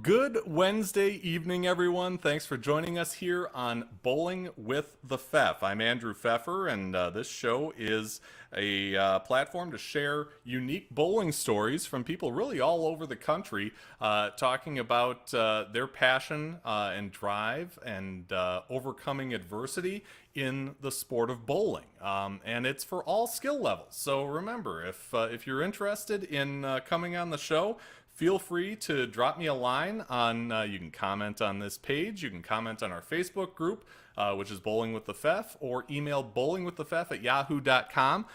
Good Wednesday evening, everyone. Thanks for joining us here on Bowling with the Pfeff. I'm Andrew Pfeffer, and this show is a platform to share unique bowling stories from people really all over the country, talking about their passion and drive and overcoming adversity in the sport of bowling. And it's for all skill levels. So remember, if you're interested in coming on the show, feel free to drop me a line on, you can comment on this page, you can comment on our Facebook group, which is Bowling with the Pfeff, or email bowlingwiththepfeff@yahoo.com.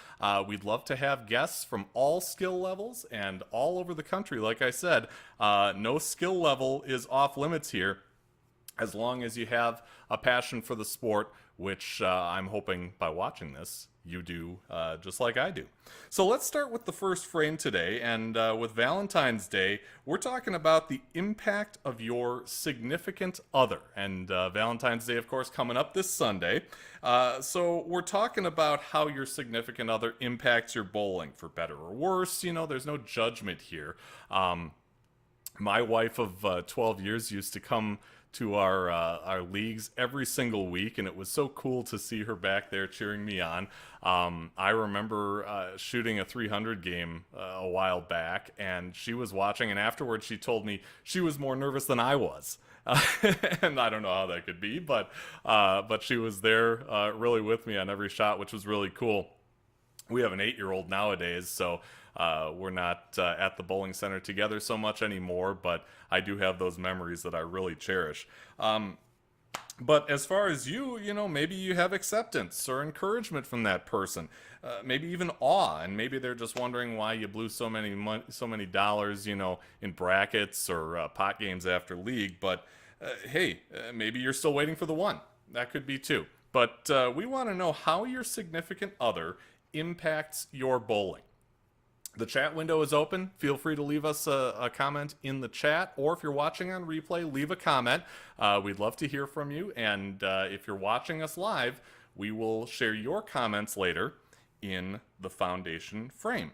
We'd love to have guests from all skill levels and all over the country. Like I said, no skill level is off limits here, as long as you have a passion for the sport, which I'm hoping by watching this, you do just like I do. So let's start with the first frame today, and with Valentine's Day, we're talking about the impact of your significant other. And Valentine's Day, of course, coming up this Sunday. So we're talking about how your significant other impacts your bowling, for better or worse. You know, there's no judgment here. My wife of 12 years used to come to our leagues every single week, and it was so cool to see her back there cheering me on. I remember shooting a 300 game a while back, and she was watching, and afterwards she told me she was more nervous than I was. And I don't know how that could be, but she was there really with me on every shot, which was really cool. We have an 8-year-old nowadays, so we're not at the bowling center together so much anymore, but I do have those memories that I really cherish. But as far as you know, maybe you have acceptance or encouragement from that person, maybe even awe, and maybe they're just wondering why you blew so many dollars, you know, in brackets or pot games after league. But hey, maybe you're still waiting for the one. That could be too. But we want to know how your significant other impacts your bowling. The chat window is open. Feel free to leave us a comment in the chat, or if you're watching on replay, leave a comment. We'd love to hear from you, and if you're watching us live, we will share your comments later in the foundation frame.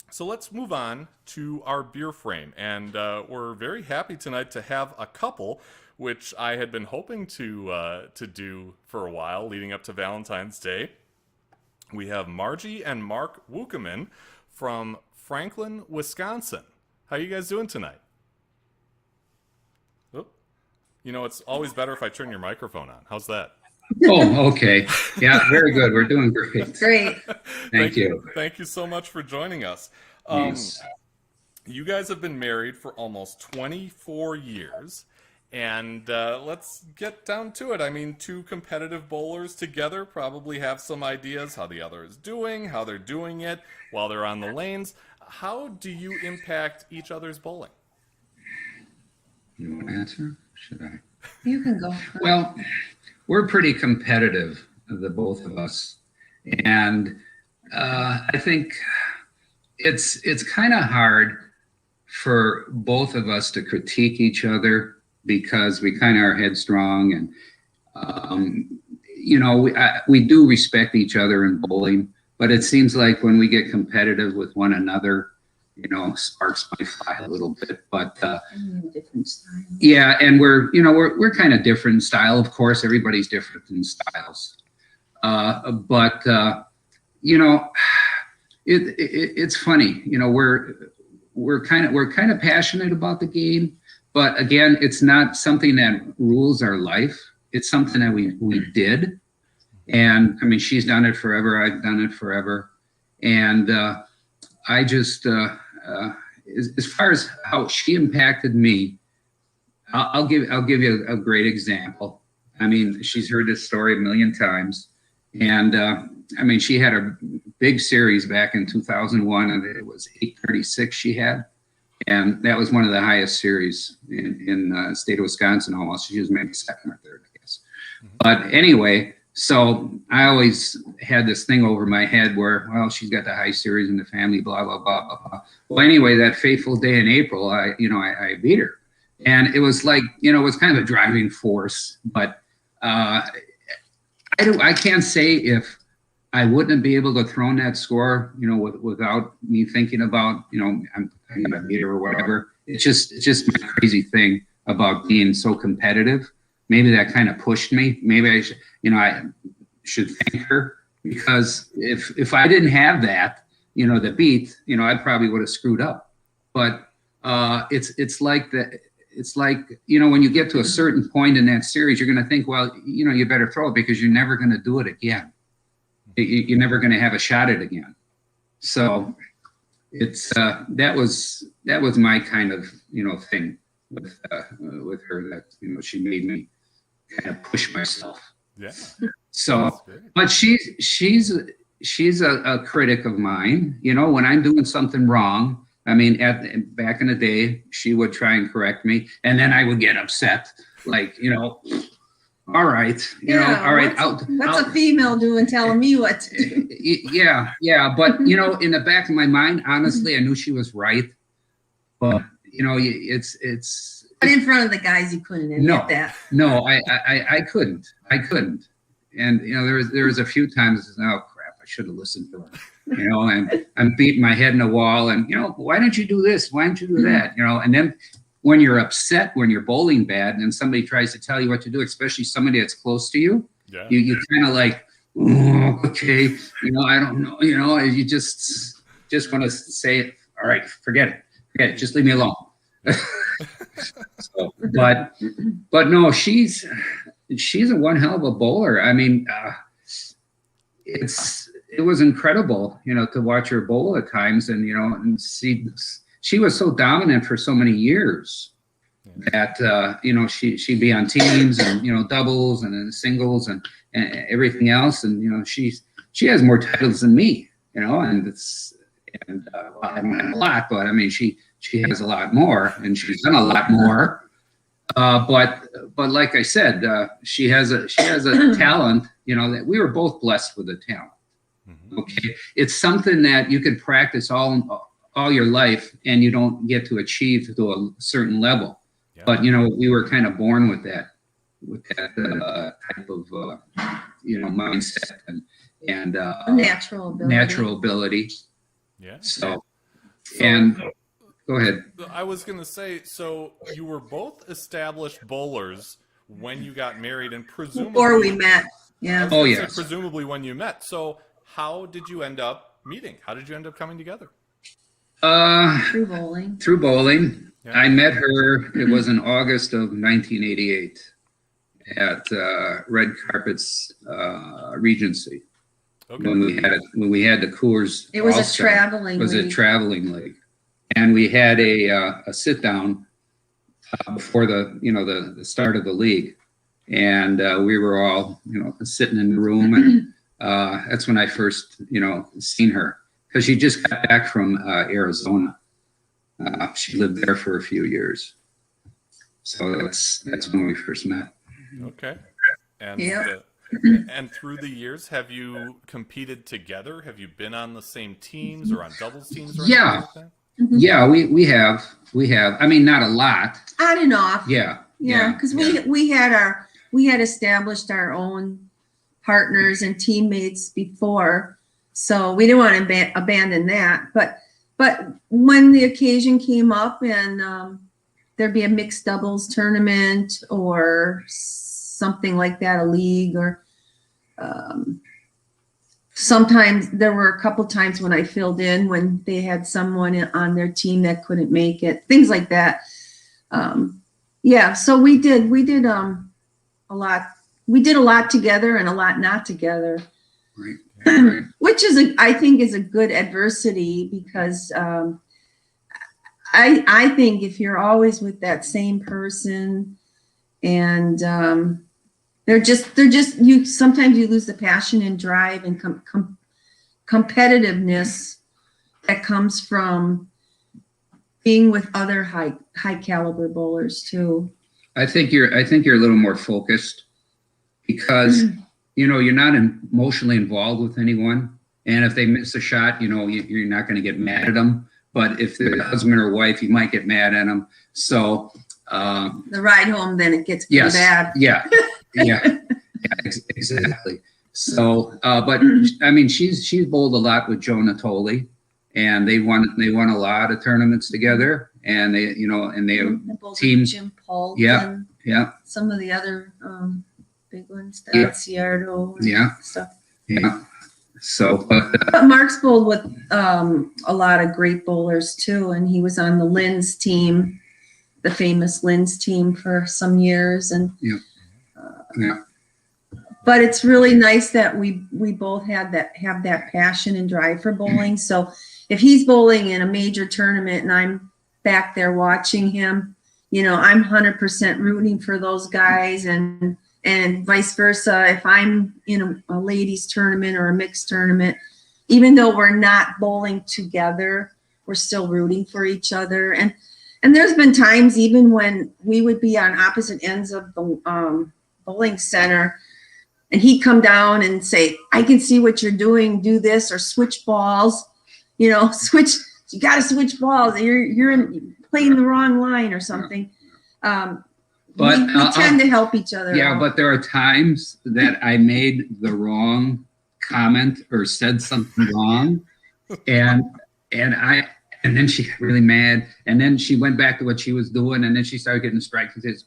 So let's move on to our beer frame, and we're very happy tonight to have a couple, which I had been hoping to do for a while leading up to Valentine's Day. We have Margie and Mark Wukoman from Franklin, Wisconsin. How you guys doing tonight? Oh, you know, it's always better if I turn your microphone on. How's that? Oh, okay. Yeah, very good. We're doing great. Great. Thank you. Thank you so much for joining us. Yes. You guys have been married for almost 24 years. And let's get down to it. I mean, two competitive bowlers together probably have some ideas how the other is doing, how they're doing it while they're on the lanes. How do you impact each other's bowling? You want to answer? Should I? You can go. Well, we're pretty competitive, the both of us. And I think it's kind of hard for both of us to critique each other, because we kind of are headstrong, and you know, we do respect each other in bowling, but it seems like when we get competitive with one another, you know, sparks might fly a little bit. But Different style. yeah, and we're kind of different in style. Of course, everybody's different in styles, but you know, it's funny. You know, we're kind of passionate about the game. But again, it's not something that rules our life. It's something that we did. And I mean, she's done it forever. I've done it forever. And I just, as far as how she impacted me, I'll give you a great example. I mean, she's heard this story a million times. And I mean, she had a big series back in 2001, and it was 836 she had. And that was one of the highest series in the state of Wisconsin almost. She was maybe second or third, I guess. Mm-hmm. But anyway, so I always had this thing over my head where, well, she's got the high series in the family, blah, blah, blah, blah, blah. Well, anyway, that fateful day in April, I beat her. And it was like, you know, it was kind of a driving force. But I can't say if I wouldn't be able to throw in that score, without me thinking about, I'm gonna beat her or whatever. It's just my crazy thing about being so competitive. Maybe that kind of pushed me. Maybe I should thank her, because if I didn't have that, the beat, I probably would have screwed up. But it's like that. It's like, when you get to a certain point in that series, you're going to think, well, you better throw it, because you're never going to do it again. You're never going to have a shot at it again. So it's that was my kind of thing with her, that she made me kind of push myself. Yeah. So, but she's a critic of mine. When I'm doing something wrong, I mean, back in the day, she would try and correct me, and then I would get upset, like, all right, all right. What's a female doing telling me what to do? Yeah. But, in the back of my mind, honestly, I knew she was right. But, it's. But in front of the guys, you couldn't admit that. No, I couldn't. And, there was a few times, oh, crap, I should have listened to her. And I'm beating my head in the wall, and, why didn't you do this? Why didn't you do that? And then when you're upset, when you're bowling bad, and somebody tries to tell you what to do, especially somebody that's close to you, you kind of like, oh, okay, I don't know, you just want to say, all right, forget it, just leave me alone. So, but no, she's a one hell of a bowler. I mean, it was incredible, to watch her bowl at times, and and see. She was so dominant for so many years that she'd be on teams and doubles and then singles and everything else, and she has more titles than me, and it's well, I don't have a lot, but I mean she has a lot more, and she's done a lot more. But like I said, she has a talent, that we were both blessed with a talent. Okay, it's something that you could practice all your life, and you don't get to achieve to a certain level. Yeah. But we were kind of born with that type of mindset and natural ability. Yeah. So and go ahead. I was gonna say, so you were both established bowlers when you got married, and presumably before we met. Yeah. Oh yes. Presumably when you met. So how did you end up meeting? How did you end up coming together? Through bowling. Yeah. I met her, it was in August of 1988 at Red Carpet's Regency. Okay. When we had the Coors. It was a traveling league. A traveling league. And we had a sit down before the start of the league. And we were all, sitting in the room, and that's when I first, seen her. Because she just got back from Arizona. She lived there for a few years. So that's when we first met. Okay. And and through the years, have you competed together? Have you been on the same teams or on doubles teams? Or yeah. Like that? Mm-hmm. Yeah, we have. I mean, not a lot. On and off. Yeah. Because we had established our own partners and teammates before. So we didn't want to abandon that, but when the occasion came up and there'd be a mixed doubles tournament or something like that, a league, or sometimes there were a couple times when I filled in when they had someone on their team that couldn't make it, things like that. So we did a lot. We did a lot together and a lot not together. Right. Which I think is a good adversity, because I think if you're always with that same person and they're just you, sometimes you lose the passion and drive and competitiveness that comes from being with other high caliber bowlers too. I think you're a little more focused, because you're not emotionally involved with anyone. And if they miss a shot, you're not going to get mad at them. But if they're husband or wife, you might get mad at them. So the ride home, then it gets pretty bad. Yeah, exactly. So, but I mean, she's bowled a lot with Joe Natoli, and they won a lot of tournaments together, and they have teams. Jim Paul. Yeah, yeah. Some of the other big ones, Yeah. Ciardo. Yeah. Stuff. Yeah. So, But Mark's bowled with a lot of great bowlers too, and he was on the Lynn's team, the famous Lynn's team for some years, and yeah. But it's really nice that we both have that passion and drive for bowling. So if he's bowling in a major tournament and I'm back there watching him, I'm 100% rooting for those guys, and vice versa. If I'm in a ladies tournament or a mixed tournament, even though we're not bowling together, we're still rooting for each other. And there's been times even when we would be on opposite ends of the bowling center, and he'd come down and say, I can see what you're doing, do this, or switch balls, you got to switch balls. You're playing the wrong line or something. But we tend to help each other. Yeah, out. but there are times that I made the wrong comment or said something wrong, and then she got really mad, and then she went back to what she was doing, and then she started getting strikes and says,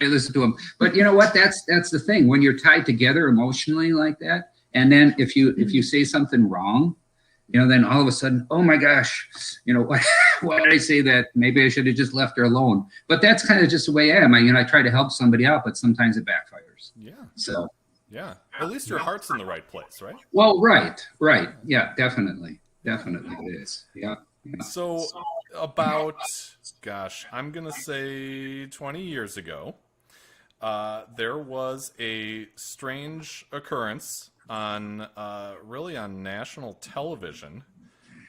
listen to him. But you know what? That's the thing. When you're tied together emotionally like that, and then if you say something wrong, then all of a sudden, oh my gosh, why did I say that? Maybe I should have just left her alone. But that's kind of just the way I am. I try to help somebody out, but sometimes it backfires. Yeah. So. Yeah. At least your heart's in the right place, right? Well, right. Yeah, definitely it is. Yeah. So about, I'm going to say 20 years ago, there was a strange occurrence on national television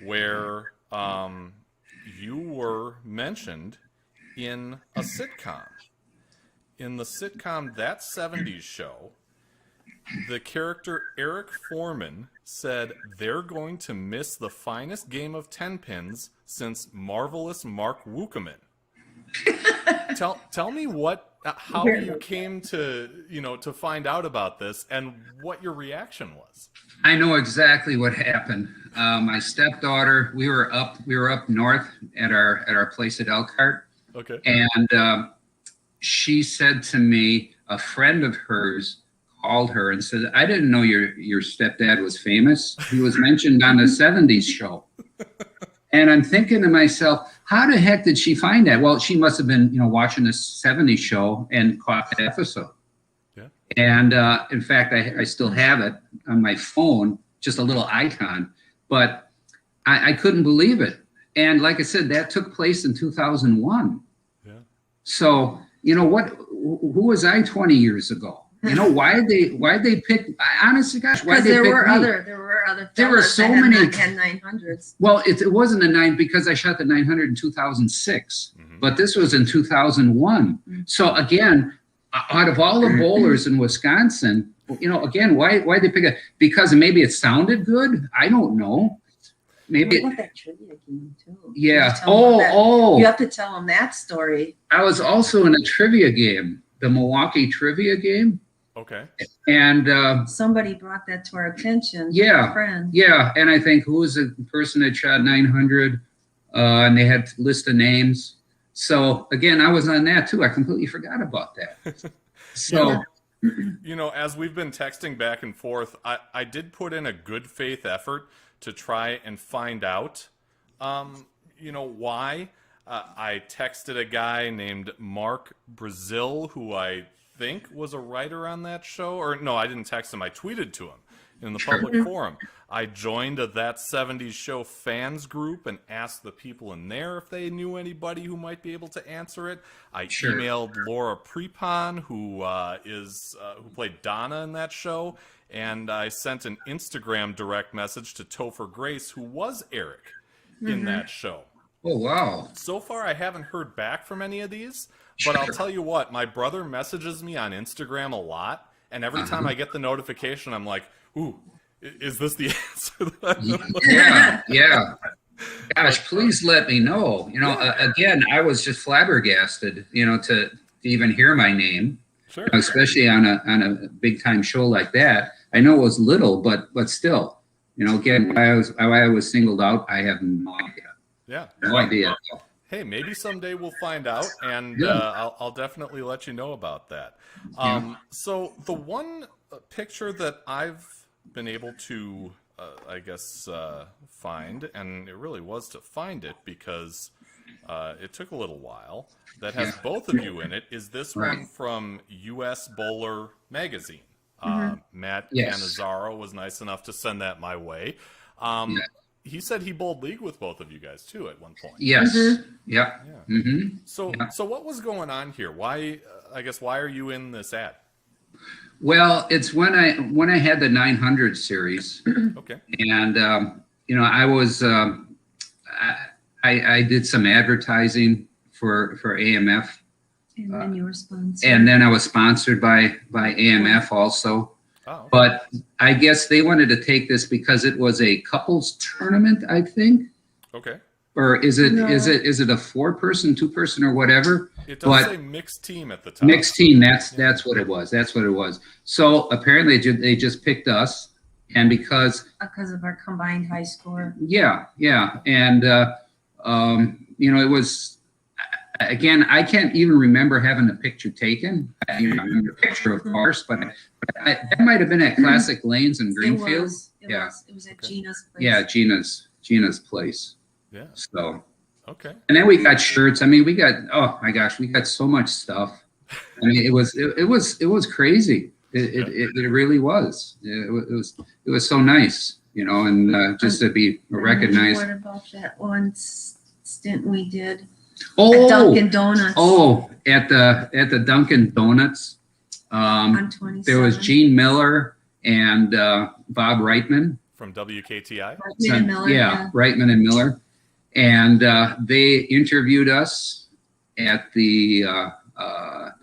where you were mentioned in a sitcom. In the sitcom That 70s Show, the character Eric Foreman said they're going to miss the finest game of 10 pins since Marvelous Mark Wukoman. Tell me how you came to find out about this and what your reaction was. I know exactly what happened. My stepdaughter, we were up north at our place at Elkhart. Okay. And she said to me, a friend of hers called her and said, I didn't know your stepdad was famous. He was mentioned on the 70s show. And I'm thinking to myself, how the heck did she find that? Well, she must have been, watching the 70s show and caught the episode. Yeah. And in fact, I still have it on my phone, just a little icon. But I couldn't believe it. And like I said, that took place in 2001. Yeah. So, who was I 20 years ago? Why they pick? Honestly, gosh, why they pick me? There were other. There were so many. Had 900s. Well, it wasn't a 9 because I shot the 900 in 2006, but this was in 2001. So again, out of all the bowlers in Wisconsin, again, why they pick it? Because maybe it sounded good. I don't know. Maybe. What about that trivia game too? Yeah. You have to tell them that story. I was also in a trivia game, the Milwaukee trivia game. Okay. And somebody brought that to our attention. Yeah. A friend. Yeah. And I think who was the person that shot 900? And they had a list of names. So again, I was on that too. I completely forgot about that. So, as we've been texting back and forth, I did put in a good faith effort to try and find out, why. I texted a guy named Mark Brazil, who I think was a writer on that show. Or no, I didn't text him. I tweeted to him in the public forum. I joined That 70s Show fans group and asked the people in there if they knew anybody who might be able to answer it. I emailed Laura Prepon, who played Donna in that show, and I sent an Instagram direct message to Topher Grace, who was Eric in that show. Oh, wow. So far, I haven't heard back from any of these, but I'll tell you what, my brother messages me on Instagram a lot, and every time I get the notification, I'm like, ooh, is this the answer that I'm Yeah, yeah. Gosh, please let me know. Again, I was just flabbergasted, to even hear my name. Sure. Especially on a big time show like that. I know it was little, but still, again, why I was singled out, I have no idea. Yeah. No idea. Hey, maybe someday we'll find out, and Yeah. I'll definitely let you know about that. So the one picture that I've been able to, I guess, find, and it really was to find it because it took a little while, that has both of you in it, is this one from U.S. Bowler Magazine. Matt Cannizzaro was nice enough to send that my way. He said he bowled league with both of you guys too at one point. Yes. Yeah. So what was going on here? Why? I guess why are you in this ad? Well, it's when I had the 900 series. Okay. And I was I did some advertising for AMF. And then you were sponsored. And then I was sponsored by AMF also. Oh, okay. But I guess they wanted to take this because it was a couples tournament, I think. Okay. Or is it a 4-person, 2-person, or whatever? It does say mixed team at the top. Mixed team. That's what it was. That's what it was. So apparently they just picked us, and because of our combined high score. Yeah, and it was. Again, I can't even remember having a picture taken. I remember a picture, of course, but that might have been at Classic Lanes in Greenfield. It was at Gina's place. Yeah, Gina's place. Yeah. So. Okay. And then we got shirts. I mean, we got so much stuff. I mean, it was crazy. It really was. It was so nice, and just to be recognized. What about that one stint we did? Oh, at Dunkin' Donuts. Oh, at the Dunkin' Donuts. On 27. There was Gene Miller and Bob Reitman from WKTI. Reitman and Miller. Yeah, Reitman and Miller, and they interviewed us at the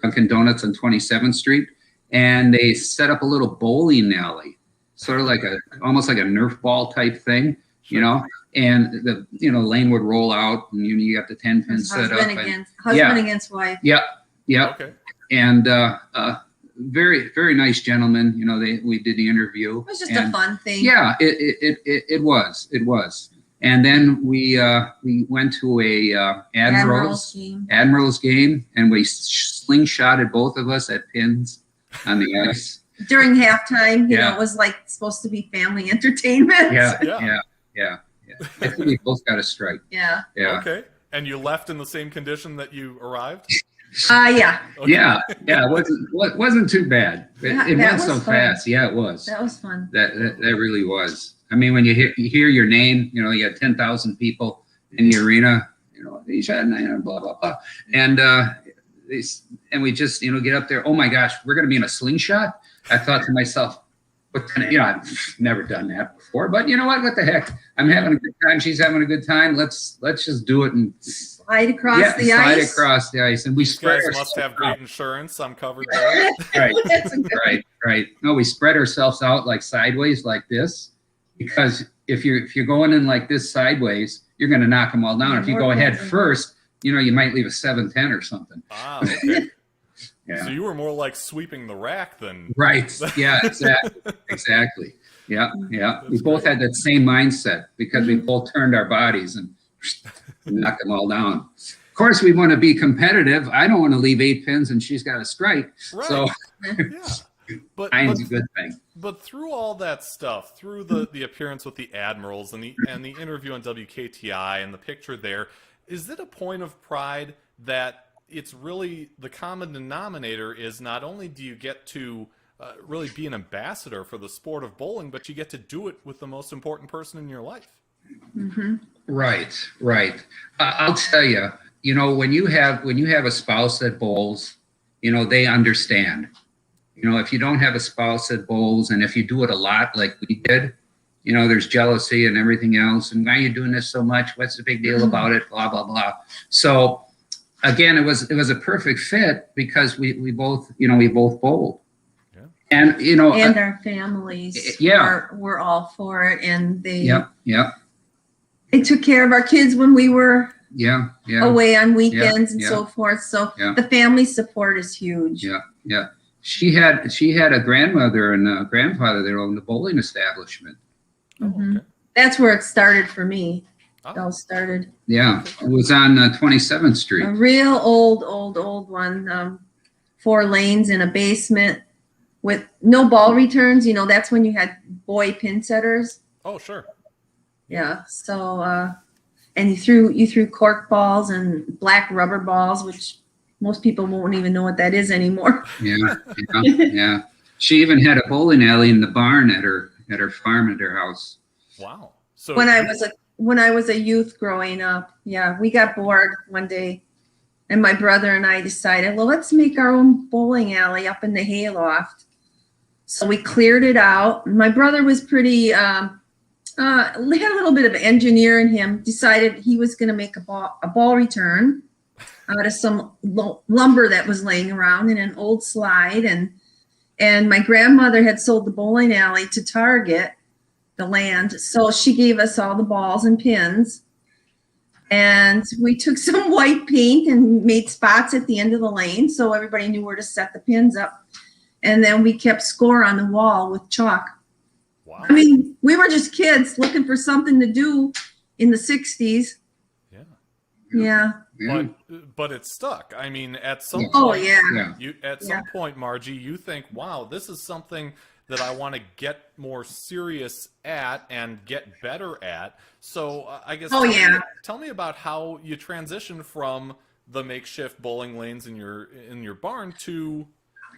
Dunkin' Donuts on 27th Street, and they set up a little bowling alley, sort of like almost like a Nerf ball type thing, And the lane would roll out, and you got the 10-pin set up. Husband against wife. Yep. Okay. And very, very nice gentleman. We did the interview. It was just a fun thing. Yeah, it was. And then we went to a Admirals game, and we slingshotted both of us at pins on the ice during halftime. It was like supposed to be family entertainment. Yeah. I think we both got a strike. Yeah. Okay. And you left in the same condition that you arrived? Yeah. Okay. Yeah. It wasn't too bad. It went so fast. Yeah, it was. That was fun. That really was. I mean, when you hear your name, you had 10,000 people in the arena, he shot 900, blah, blah, blah. And we just, get up there. Oh my gosh, we're going to be in a slingshot. I thought to myself, I've never done that before, but you know what? What the heck? I'm having a good time. She's having a good time. Let's just do it and slide across the ice. Slide across the ice, and we spread. You guys must have great insurance. I'm covered there. Right. No, we spread ourselves out like sideways, like this, because if you're going in like this sideways, you're going to knock them all down. If you go ahead first, you might leave a 7-10 or something. Ah, okay. Yeah. So you were more like sweeping the rack than right. Yeah, exactly. Yeah. We both had that same mindset because we both turned our bodies and knocked them all down. Of course, we want to be competitive. I don't want to leave 8 pins and she's got a strike. Right. So But time's a good thing. But through all that stuff, through the appearance with the Admirals and the interview on WKTI and the picture there, is it a point of pride that it's really the common denominator is not only do you get to really be an ambassador for the sport of bowling, but you get to do it with the most important person in your life. Mm-hmm. Right. I'll tell you, when you have a spouse that bowls, they understand. If you don't have a spouse that bowls, and if you do it a lot like we did, there's jealousy and everything else. And why are you doing this so much? What's the big deal about it? Blah, blah, blah. So again, it was a perfect fit because we both bowled. Yeah. And, and our families were all for it. And they took care of our kids when we were away on weekends and so forth. So the family support is huge. Yeah. she had a grandmother and a grandfather that owned a bowling establishment. Mhm. Okay. That's where it started for me. It Oh, all started. Yeah, it was on 27th Street. A real old one. 4 lanes in a basement with no ball returns. You know, that's when you had boy pin setters. oh, sure. Yeah. So, and you threw cork balls and black rubber balls, which most people won't even know what that is anymore. Yeah. She even had a bowling alley in the barn at her farm at her house. Wow. So When I was a youth growing up, yeah, we got bored one day, and my brother and I decided, well, let's make our own bowling alley up in the hayloft. So we cleared it out. My brother was pretty, had a little bit of an engineer in him. Decided he was going to make a ball return out of some lumber that was laying around in an old slide, and my grandmother had sold the bowling alley to Target, the land, so she gave us all the balls and pins, and we took some white paint and made spots at the end of the lane so everybody knew where to set the pins up, and then we kept score on the wall with chalk. wow. I mean, we were just kids looking for something to do in the 60s. Yeah. But it stuck. I mean, at some Oh, point, yeah. some point, Margie, you think, wow, this is something that I want to get more serious at and get better at. So I guess tell me about how you transitioned from the makeshift bowling lanes in your barn to,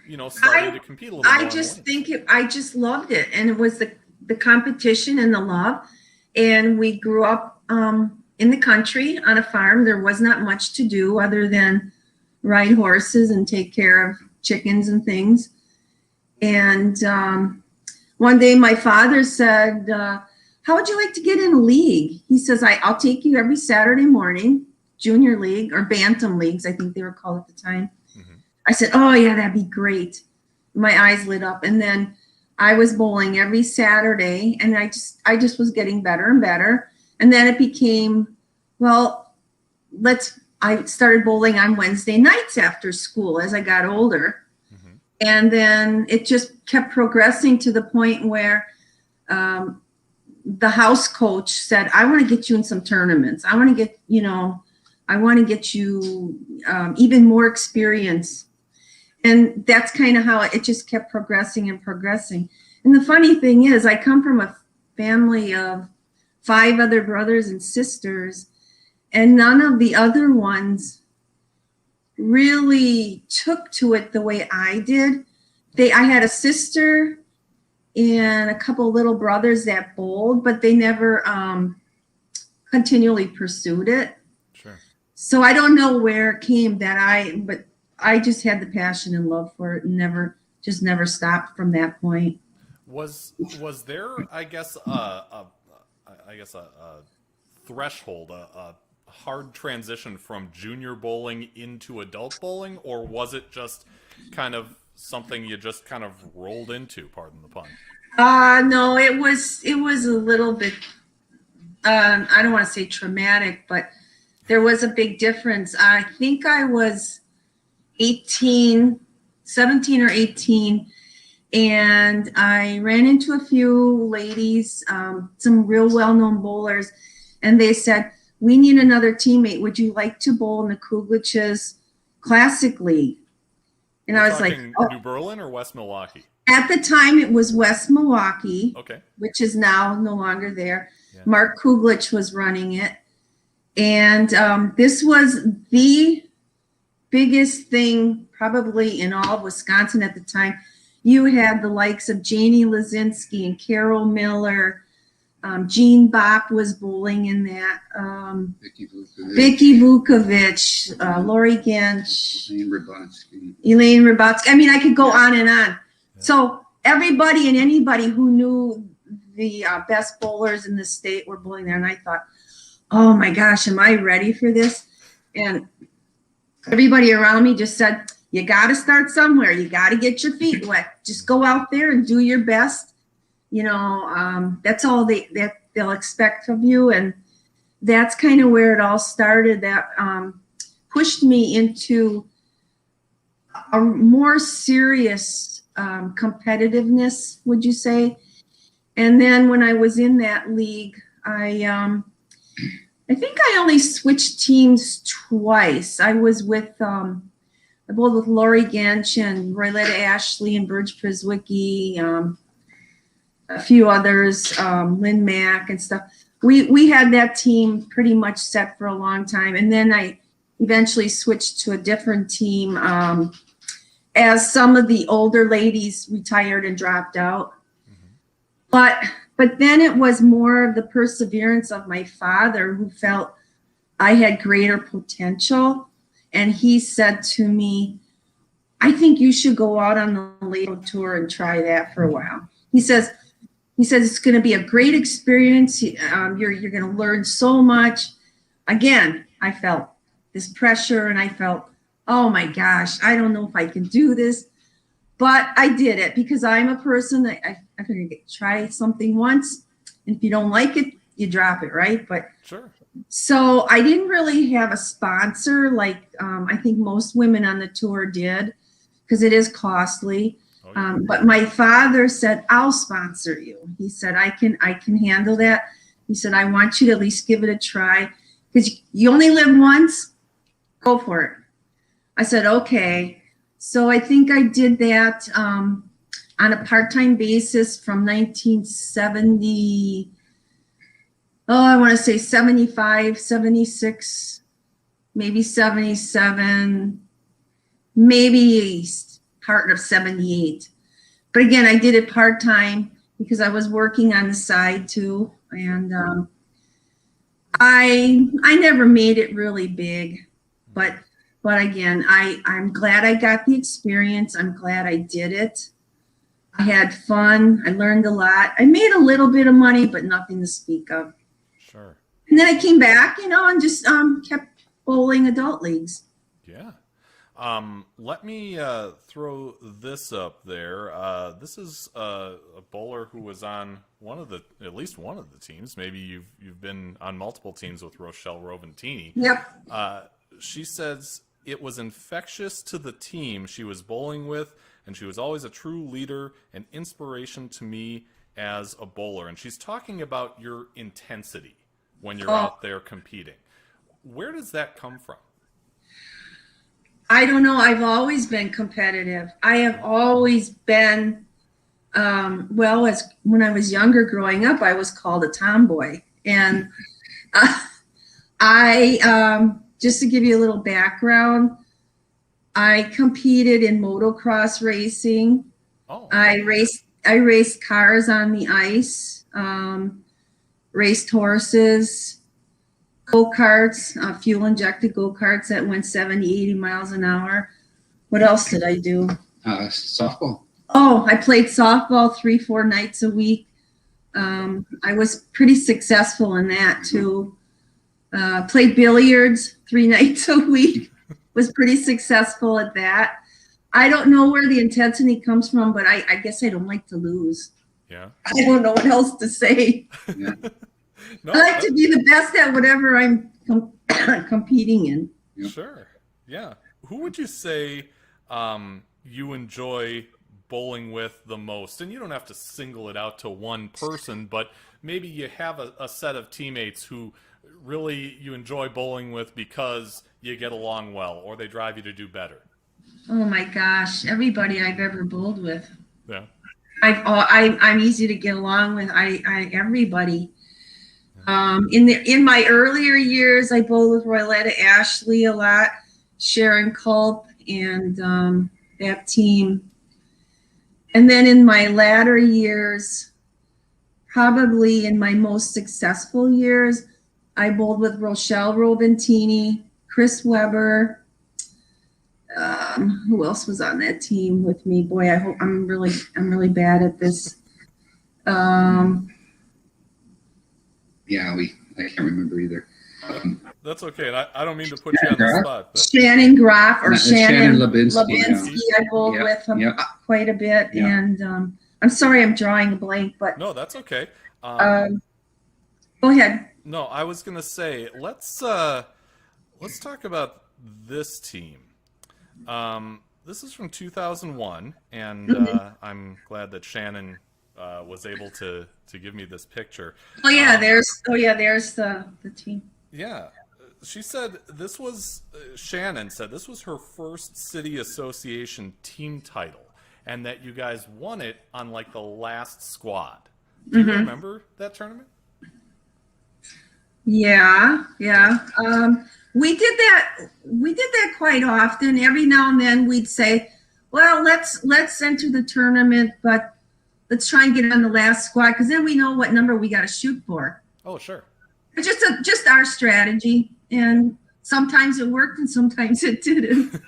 you know, starting to compete a little more. I just loved it, and it was the competition and the love. And we grew up in the country on a farm. There was not much to do other than ride horses and take care of chickens and things. And one day my father said, how would you like to get in a league? He says, I'll take you every Saturday morning, junior league or bantam leagues, I think they were called at the time. Mm-hmm. I said, oh yeah, that'd be great. My eyes lit up. And then I was bowling every Saturday, and I just was getting better and better. And then it became, well, I started bowling on Wednesday nights after school as I got older. Mm-hmm. And then it just kept progressing to the point where the house coach said, I want to get you in some tournaments. I want to get you even more experience. And that's kind of how it just kept progressing and progressing. And the funny thing is, I come from a family of 5 other brothers and sisters, and none of the other ones really took to it the way I did. I had a sister and a couple little brothers that bowled, but they never continually pursued it. Sure. So I don't know where it came but I just had the passion and love for it, and never stopped from that point. Was there, I guess, a threshold, a hard transition from junior bowling into adult bowling, or was it just kind of something you just kind of rolled into, pardon the pun? No, it was a little bit, I don't want to say traumatic, but there was a big difference. I think I was 17 or 18, and I ran into a few ladies, some real well-known bowlers, and they said, we need another teammate. Would you like to bowl in the Kuglich's Classic League? And I was like, New Berlin or West Milwaukee? At the time, it was West Milwaukee, okay, which is now no longer there. Yeah. Mark Kuglich was running it. And this was the biggest thing probably in all of Wisconsin at the time. You had the likes of Janie Lazinski and Carol Miller. Jean Bopp was bowling in that. Vicky Vukovic, Lori Gench, Elaine Rabotsky. I mean, I could go on and on. Yeah. So everybody and anybody who knew the best bowlers in the state were bowling there. And I thought, oh my gosh, am I ready for this? And everybody around me just said, you got to start somewhere. You got to get your feet wet. Just go out there and do your best. You know, that's all they'll expect of you. And that's kind of where it all started. That pushed me into a more serious competitiveness, would you say? And then when I was in that league, I think I only switched teams twice. I was with I bowled with Lori Gench and Royletta Ashley and Burge Priswicki, a few others, Lynn Mack and stuff. We had that team pretty much set for a long time, and then I eventually switched to a different team as some of the older ladies retired and dropped out. But then it was more of the perseverance of my father, who felt I had greater potential. And he said to me, I think you should go out on the Lado tour and try that for a while. He says it's going to be a great experience. You're going to learn so much. Again, I felt this pressure and I felt, oh my gosh, I don't know if I can do this. But I did it because I'm a person that I figured try something once. And if you don't like it, you drop it, right? But sure. So I didn't really have a sponsor like I think most women on the tour did, because it is costly. Oh, yeah. But my father said, I'll sponsor you. He said, I can handle that. He said, I want you to at least give it a try, because you only live once. Go for it. I said, okay. So I think I did that on a part-time basis from 1970. I want to say 75, 76, maybe 77, maybe part of 78. But again, I did it part-time because I was working on the side too. And I never made it really big, but again, I'm glad I got the experience. I'm glad I did it. I had fun. I learned a lot. I made a little bit of money, but nothing to speak of. Sure. And then I came back, and just kept bowling adult leagues. Yeah. Let me throw this up there. This is a bowler who was on at least one of the teams. Maybe you've been on multiple teams with Rochelle Roventini. Yep. She says it was infectious to the team she was bowling with, and she was always a true leader and inspiration to me as a bowler. And she's talking about your intensity when you're out there competing. Where does that come from? I don't know. I've always been competitive. I have always been, as when I was younger growing up, I was called a tomboy. And just to give you a little background, I competed in motocross racing. Oh. I raced cars on the ice, raced horses, go-karts, fuel-injected go-karts that went 70, 80 miles an hour. What else did I do? Softball. Oh, I played softball 3-4 nights a week. I was pretty successful in that too. Played billiards 3 nights a week. Was pretty successful at that. I don't know where the intensity comes from, but I guess I don't like to lose. Yeah. I don't know what else to say. Yeah. No, I like to be the best at whatever I'm competing in. Sure. Yeah. Who would you say you enjoy bowling with the most? And you don't have to single it out to one person, but maybe you have a set of teammates who really you enjoy bowling with because you get along well, or they drive you to do better. Oh my gosh, everybody I've ever bowled with. Yeah. I'm easy to get along with. Everybody. In my earlier years, I bowled with Royletta Ashley a lot, Sharon Culp, and that team. And then in my latter years, probably in my most successful years, I bowled with Rochelle Roventini, Chris Weber. Who else was on that team with me? Boy, I hope I'm really bad at this. Yeah, I can't remember either. That's okay. And I don't mean to put you on the spot. But... Shannon Groff or Shannon Labinski. I bowled with him quite a bit. Yeah. And I'm sorry I'm drawing a blank, but no, that's okay. Go ahead. No, I was gonna say let's talk about this team. this is from 2001, and I'm glad that Shannon was able to give me this picture. Oh yeah, there's the team. Yeah, she said this was Shannon said this was her first city association team title, and that you guys won it on like the last squad. Do you remember that tournament? Yeah. We did that quite often. Every now and then we'd say, well, let's enter the tournament, but let's try and get on the last squad, because then we know what number we got to shoot for. Oh, sure. It's just our strategy, and sometimes it worked and sometimes it didn't.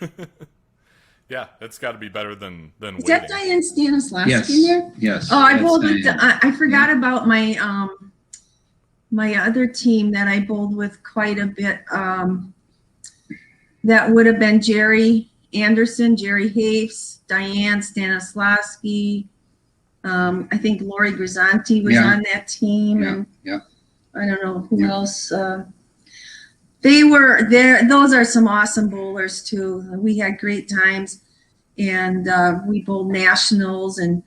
Yeah, it's got to be better than Is waiting. that Diane Stanislavski Yes. there? Yes. Oh, I that's bowled with. Diane. I forgot about my my other team that I bowled with quite a bit. That would have been Jerry Anderson, Jerry Hafes, Diane Stanislavski. I think Lori Grisanti was on that team, and I don't know who else. They were there. Those are some awesome bowlers too. We had great times, and we bowled nationals and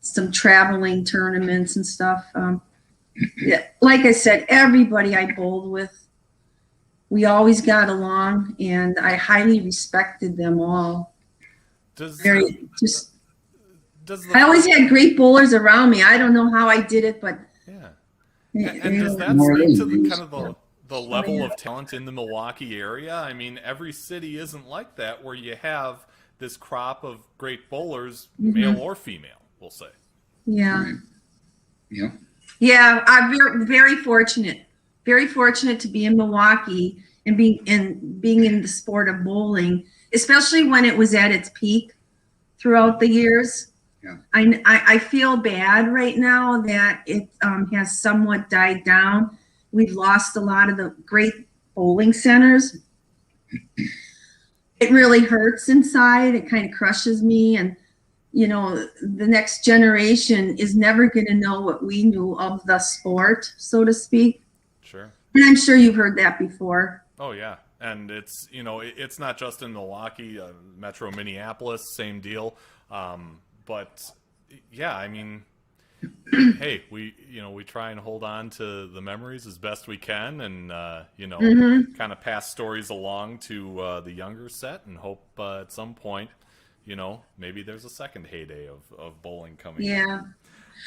some traveling tournaments and stuff. Yeah, like I said, everybody I bowled with, we always got along, and I highly respected them all. I always had great bowlers around me. I don't know how I did it, but and does that speak to the kind of the level of talent in the Milwaukee area? I mean, every city isn't like that, where you have this crop of great bowlers, male or female, we'll say. Yeah. Right. Yeah. Yeah, I'm very fortunate to be in Milwaukee and being in the sport of bowling, especially when it was at its peak throughout the years. Yeah. I feel bad right now that it has somewhat died down. We've lost a lot of the great bowling centers. It really hurts inside. It kind of crushes me, and you know, the next generation is never going to know what we knew of the sport, so to speak. Sure. And I'm sure you've heard that before. Oh, yeah. And it's, you know, it's not just in Milwaukee, Metro Minneapolis, same deal. But yeah, I mean, hey, we try and hold on to the memories as best we can, and, kind of pass stories along to the younger set, and hope at some point, maybe there's a second heyday of bowling coming. Yeah.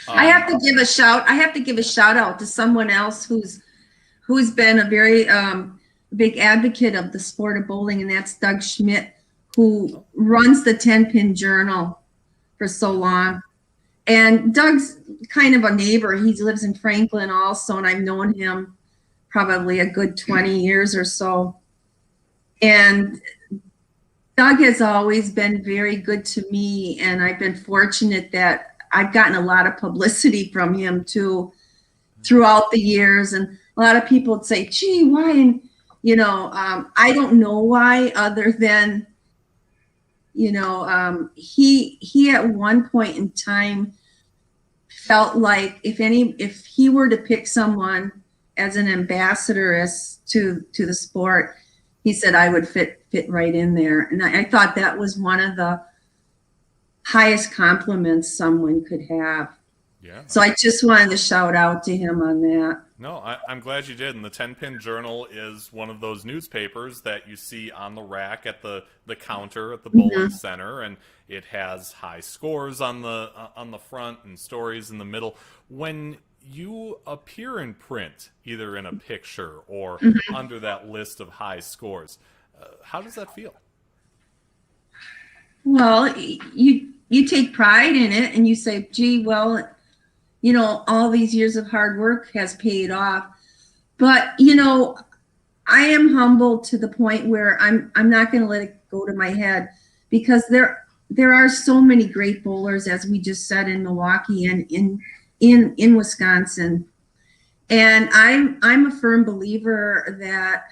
I have to give a shout out to someone else who's been a very big advocate of the sport of bowling, and that's Doug Schmidt, who runs the 10-Pin Journal for so long. And Doug's kind of a neighbor. He lives in Franklin also, and I've known him probably a good 20 years or so. And Doug has always been very good to me, and I've been fortunate that I've gotten a lot of publicity from him too throughout the years. And a lot of people would say, gee, why? And, I don't know why, other than, he at one point in time felt like if he were to pick someone as an ambassador as to the sport, he said I would fit right in there. And I thought that was one of the highest compliments someone could have. Yeah. So I just wanted to shout out to him on that. No, I'm glad you did. And the 10-Pin Journal is one of those newspapers that you see on the rack at the counter at the bowling center, and it has high scores on the front and stories in the middle. When you appear in print, either in a picture or under that list of high scores, how does that feel? Well, you take pride in it, and you say, gee, well, all these years of hard work has paid off. But, I am humbled to the point where I'm not going to let it go to my head, because there are so many great bowlers, as we just said, in Milwaukee and in Wisconsin. And I'm a firm believer that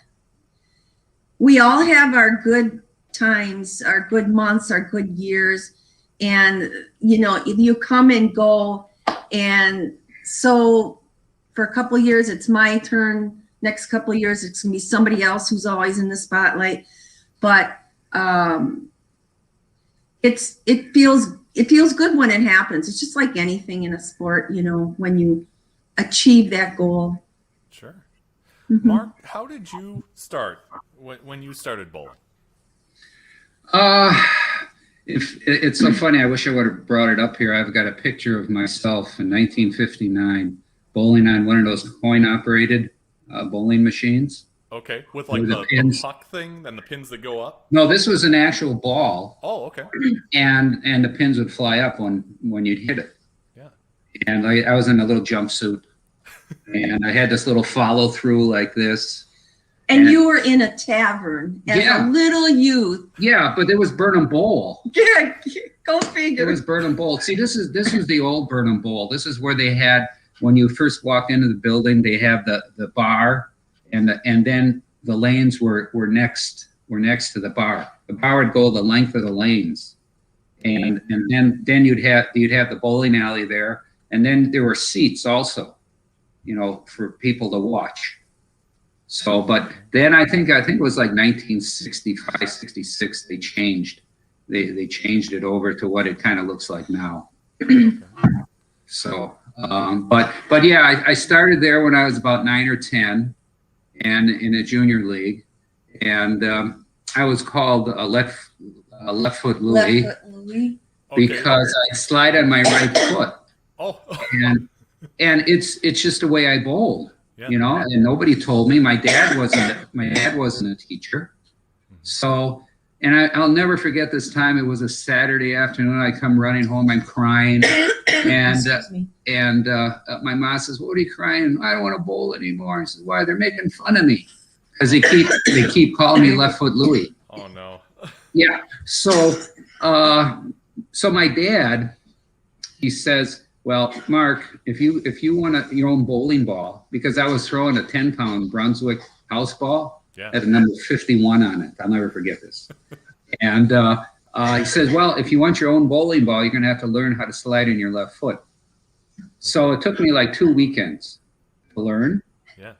we all have our good times, our good months, our good years. And, you come and go. And so for a couple of years, it's my turn. Next couple of years, it's going to be somebody else who's always in the spotlight. But it feels good when it happens. It's just like anything in a sport, when you achieve that goal. Sure. Mm-hmm. Mark, how did you start when you started bowling? It's so funny. I wish I would have brought it up here. I've got a picture of myself in 1959 bowling on one of those coin-operated bowling machines. Okay, with like the puck thing and the pins that go up? No, this was an actual ball. Oh, okay. And the pins would fly up when you'd hit it. Yeah. And I was in a little jumpsuit, and I had this little follow through like this. And you were in a tavern as a little youth. Yeah, but it was Burnham Bowl. Yeah, go figure. It was Burnham Bowl. See, this was the old Burnham Bowl. This is where they had, when you first walked into the building, they have the bar, and then the lanes were next to the bar. The bar would go the length of the lanes, and then you'd have the bowling alley there, and then there were seats also, for people to watch. So, but then I think it was like 1965, 66, they changed it over to what it kind of looks like now. So, but yeah, I started there when I was about 9 or 10, and in a junior league, and I was called a left foot Louie, because I slide on my right foot. Oh. and it's just the way I bowled. Yeah. And nobody told me. My dad wasn't a teacher. So, and I'll never forget this time. It was a Saturday afternoon. I come running home. I'm crying. And my mom says, "What are you crying?" "I don't want to bowl anymore." I said, "Why?" "They're making fun of me." Because they keep calling me Left Foot Louie. Oh, no. Yeah. So my dad, he says, "Well, Mark, if you want your own bowling ball," because I was throwing a 10-pound Brunswick house ball, had a number 51 on it. I'll never forget this. And he says, "Well, if you want your own bowling ball, you're going to have to learn how to slide in your left foot." So it took me like 2 weekends to learn. Yeah.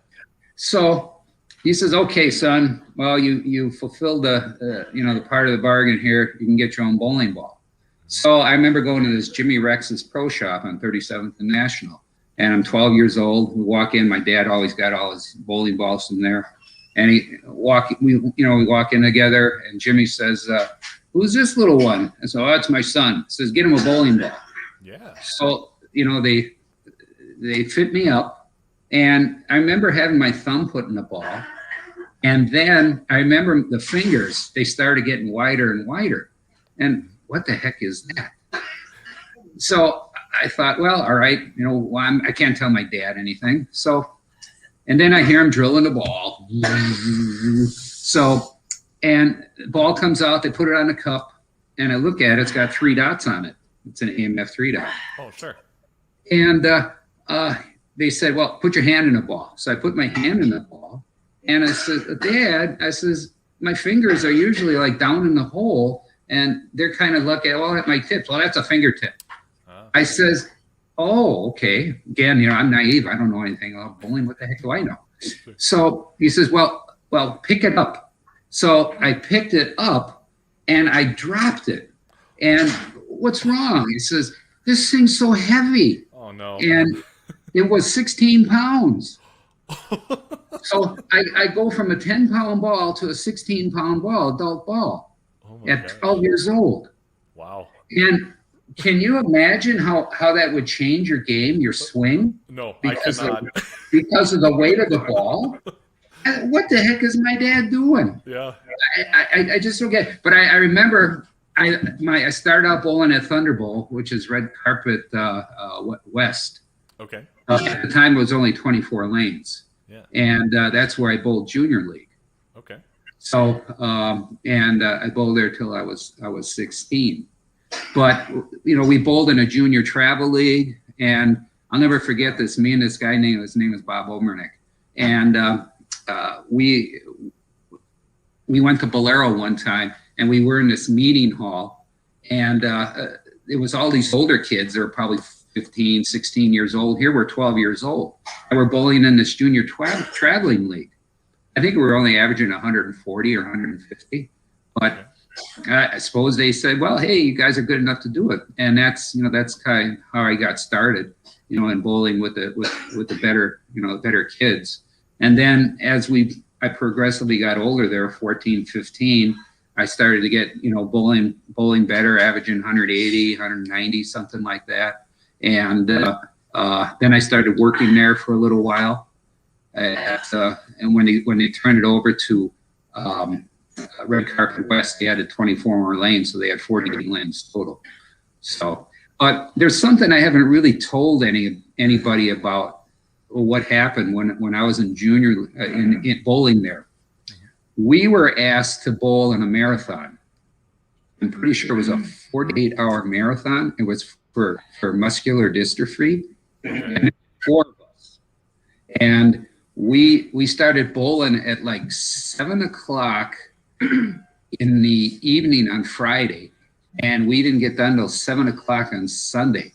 So he says, "Okay, son, well, you fulfilled the part of the bargain here. You can get your own bowling ball." So I remember going to this Jimmy Rex's pro shop on 37th and National, and I'm 12 years old. We walk in. My dad always got all his bowling balls from there, and we walk in together. And Jimmy says, "Who's this little one?" I said, "Oh, that's my son." He says, "Get him a bowling ball." Yeah. So they fit me up, and I remember having my thumb put in the ball, and then I remember the fingers. They started getting wider and wider, and what the heck is that? So I thought, well, all right, I can't tell my dad anything. So, and then I hear him drilling the ball. So, and the ball comes out, they put it on a cup, and I look at it, it's got 3 dots on it. It's an AMF 3 dot. Oh, sure. And they said, "Well, put your hand in the ball." So I put my hand in the ball, and I said, "Dad," I says, "my fingers are usually like down in the hole, and they're kind of lucky. Well, at my tips." "Well, that's a fingertip." I says, "Oh, okay." Again, I'm naive. I don't know anything about bowling. What the heck do I know? So he says, well, pick it up. So I picked it up, and I dropped it. And "What's wrong?" He says, "This thing's so heavy." Oh, no. And it was 16 pounds. So I go from a 10-pound ball to a 16-pound ball, adult ball, at 12 years old. Wow. And can you imagine how that would change your game, your swing? No, because I cannot. Because of the weight of the ball? What the heck is my dad doing? Yeah. I just don't get it. But I remember I started out bowling at Thunderbolt, which is Red Carpet West. Okay. At the time, it was only 24 lanes. Yeah. And that's where I bowled junior league. Okay. So, I bowled there till I was 16. But, we bowled in a junior travel league, and I'll never forget this. Me and this guy, his name is Bob Omernick. And we went to Bolero one time, and we were in this meeting hall, and it was all these older kids. They were probably 15, 16 years old. Here we're 12 years old. And we're bowling in this junior traveling league. I think we were only averaging 140 or 150. But I suppose they said, well, hey, you guys are good enough to do it. And that's kind of how I got started, in bowling with the better kids. And then as I progressively got older there, 14, 15, I started to get, bowling better, averaging 180, 190, something like that. And then I started working there for a little while. And when they turned it over to Red Carpet West, they added 24 more lanes, so they had 48 lanes total. So, but there's something I haven't really told anybody about what happened when I was in junior in bowling there. We were asked to bowl in a marathon. I'm pretty sure it was a 48-hour marathon. It was for muscular dystrophy, and 4 of us. And we started bowling at like 7 o'clock in the evening on Friday, and we didn't get done till 7 o'clock on Sunday.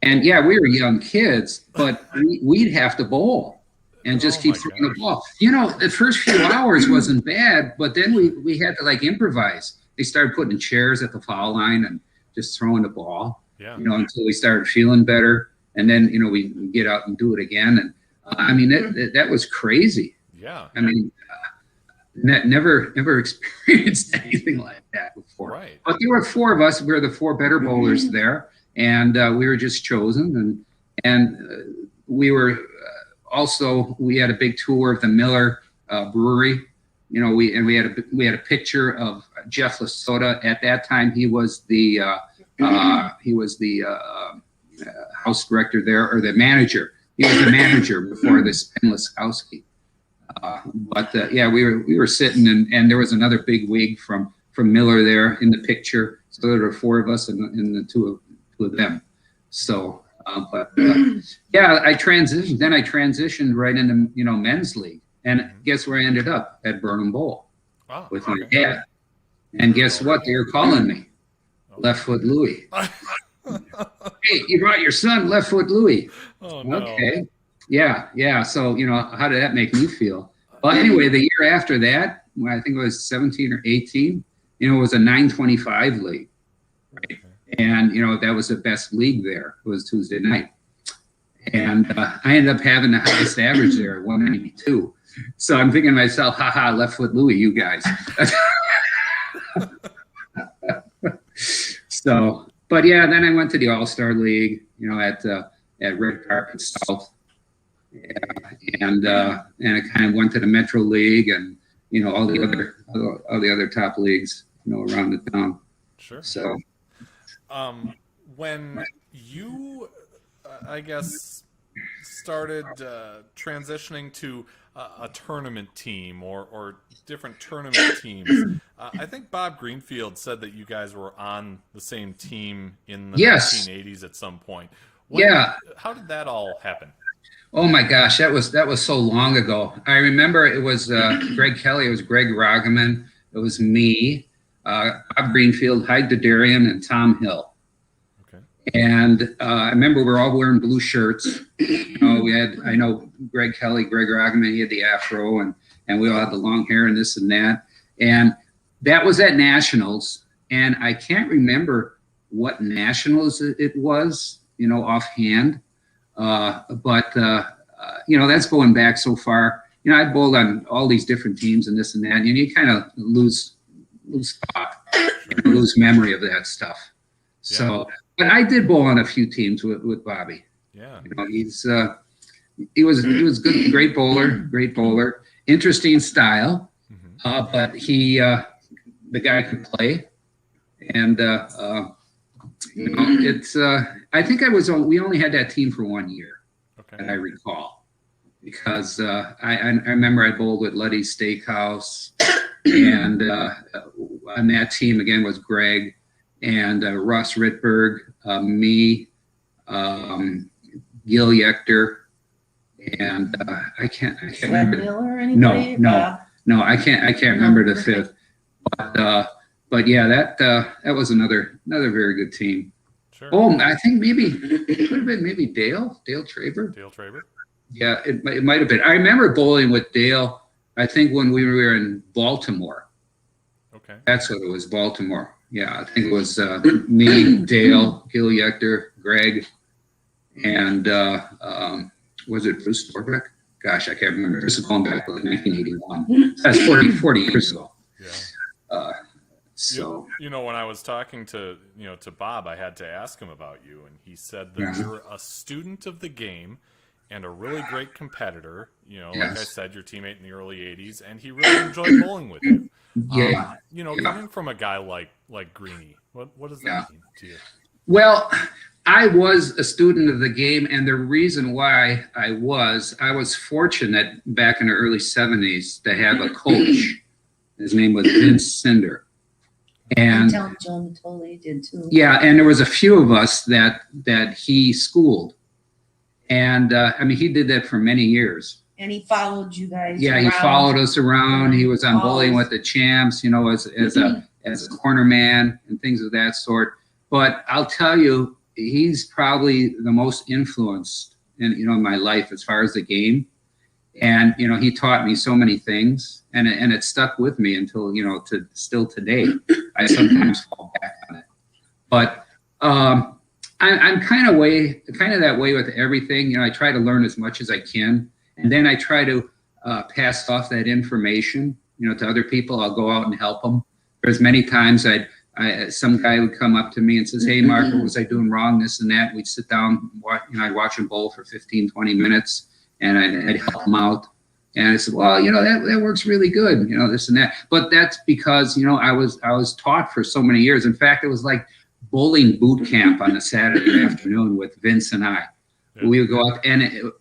And yeah, we were young kids, but we'd have to bowl and just keep throwing the ball. The first few hours wasn't bad, but then we had to like improvise. They started putting chairs at the foul line and just throwing the ball, until we started feeling better. And then, we get out and do it again. And I mean, that was crazy. Yeah. I mean, never experienced anything like that before. Right. But there were 4 of us. We were the 4 better bowlers there, and we were just chosen. And we were also, we had a big tour of the Miller Brewery. We had a picture of Jeff Lasota. At that time, he was the house director there, or the manager. He was the manager before this Penn Laskowski. We were sitting, and there was another big wig from Miller there in the picture. So there were 4 of us and the two of them. So, I transitioned. Then I transitioned right into men's league, and guess where I ended up? At Burnham Bowl with my dad. And guess what? They were calling me Left Foot Louie. Hey, you brought your son, Left Foot Louie. Oh, no. Okay. Yeah. So, how did that make me feel? Well, anyway, the year after that, I think it was 17 or 18, it was a 925 league. Right. And, that was the best league there. It was Tuesday night. And I ended up having the highest average there at 192. So I'm thinking to myself, haha, Left Foot Louie, you guys. So, but yeah, then I went to the All-Star League, at Red Carpet South. And I kind of went to the Metro League and, all the other top leagues, around the town. Sure. So, when you, I guess, started transitioning to a tournament team or different tournament teams, I think Bob Greenfield said that you guys were on the same team in the 1980s at some point. How did that all happen? Oh my gosh, that was so long ago. I remember it was Greg Kelly, it was Greg Roggeman, it was me, Bob Greenfield, Hyde Dudarian, and Tom Hill. Okay. And I remember we were all wearing blue shirts. I know Greg Kelly, Greg Roggeman, he had the afro, and we all had the long hair and this and that. And that was at Nationals, and I can't remember what Nationals it was, offhand. But that's going back so far. I bowled on all these different teams and this and that, and you kind of lose thought, lose memory of that stuff. Yeah. So, but I did bowl on a few teams with Bobby. Yeah, he was good, great bowler, interesting style, but the guy could play, and it's I think we only had that team for 1 year, that I recall, because I remember I bowled with Luddy's Steakhouse, and on that team again was Greg and Russ Rittberg, me, Gil Yechter, and I can't remember. Miller, anybody? No, I can't remember the fifth. But yeah, that was another very good team. Sure. Oh, I think it could have been Dale Traber. Dale Traber. Yeah, it might have been. I remember bowling with Dale, I think when we were in Baltimore. Okay. That's what it was, Baltimore. Yeah, I think it was me, Dale, Gil Yechter, Greg, and was it Bruce Torbeck? Gosh, I can't remember. This is going back to like 1981. That's 40 years ago. Yeah. So when I was talking to Bob, I had to ask him about you, and he said that you're a student of the game and a really great competitor. Like I said, your teammate in the early '80s, and he really enjoyed bowling with you. yeah. Coming from a guy like Greenie, what does that mean to you? Well, I was a student of the game, and the reason why I was fortunate back in the early '70s to have a coach. His name was Vince Cinder. And Joe Natoli did too. Yeah, and there was a few of us that he schooled, and he did that for many years. And he followed you guys. Yeah, around. He followed us around. He was on Bowling with the Champs, as a corner man and things of that sort. But I'll tell you, he's probably the most influenced in my life as far as the game. And he taught me so many things, and it stuck with me until still today. I sometimes fall back on it, but I'm kind of that way with everything. I try to learn as much as I can, and then I try to pass off that information to other people. I'll go out and help them. There's many times some guy would come up to me and says, "Hey, Mark, what was I doing wrong? This and that." We'd sit down, I'd watch him bowl for 15, 20 minutes. And I'd help them out. And I said, well, that works really good, this and that. But that's because, I was taught for so many years. In fact, it was like bowling boot camp on a Saturday afternoon with Vince and I. Yeah. We would go out, and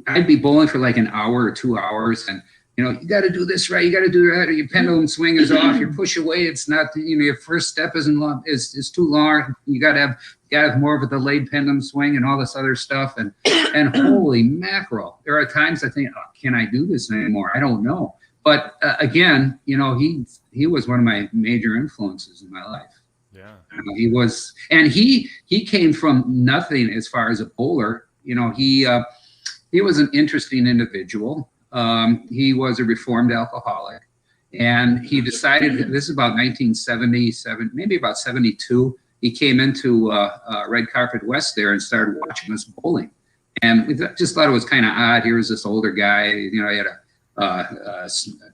I'd be bowling for like an hour or 2 hours. And, you got to do this right. You got to do that. Or your pendulum swing is off. Your push away, it's not, your first step isn't long, is too long. You got to have more of a delayed pendulum swing and all this other stuff. And holy mackerel, there are times I think, can I do this anymore? I don't know. But again, he was one of my major influences in my life. Yeah, he was, and he came from nothing as far as a bowler. He was an interesting individual. He was a reformed alcoholic, and he decided, this is about 1977, maybe about 72. He came into Red Carpet West there and started watching us bowling. And we just thought it was kind of odd. Here was this older guy, he had a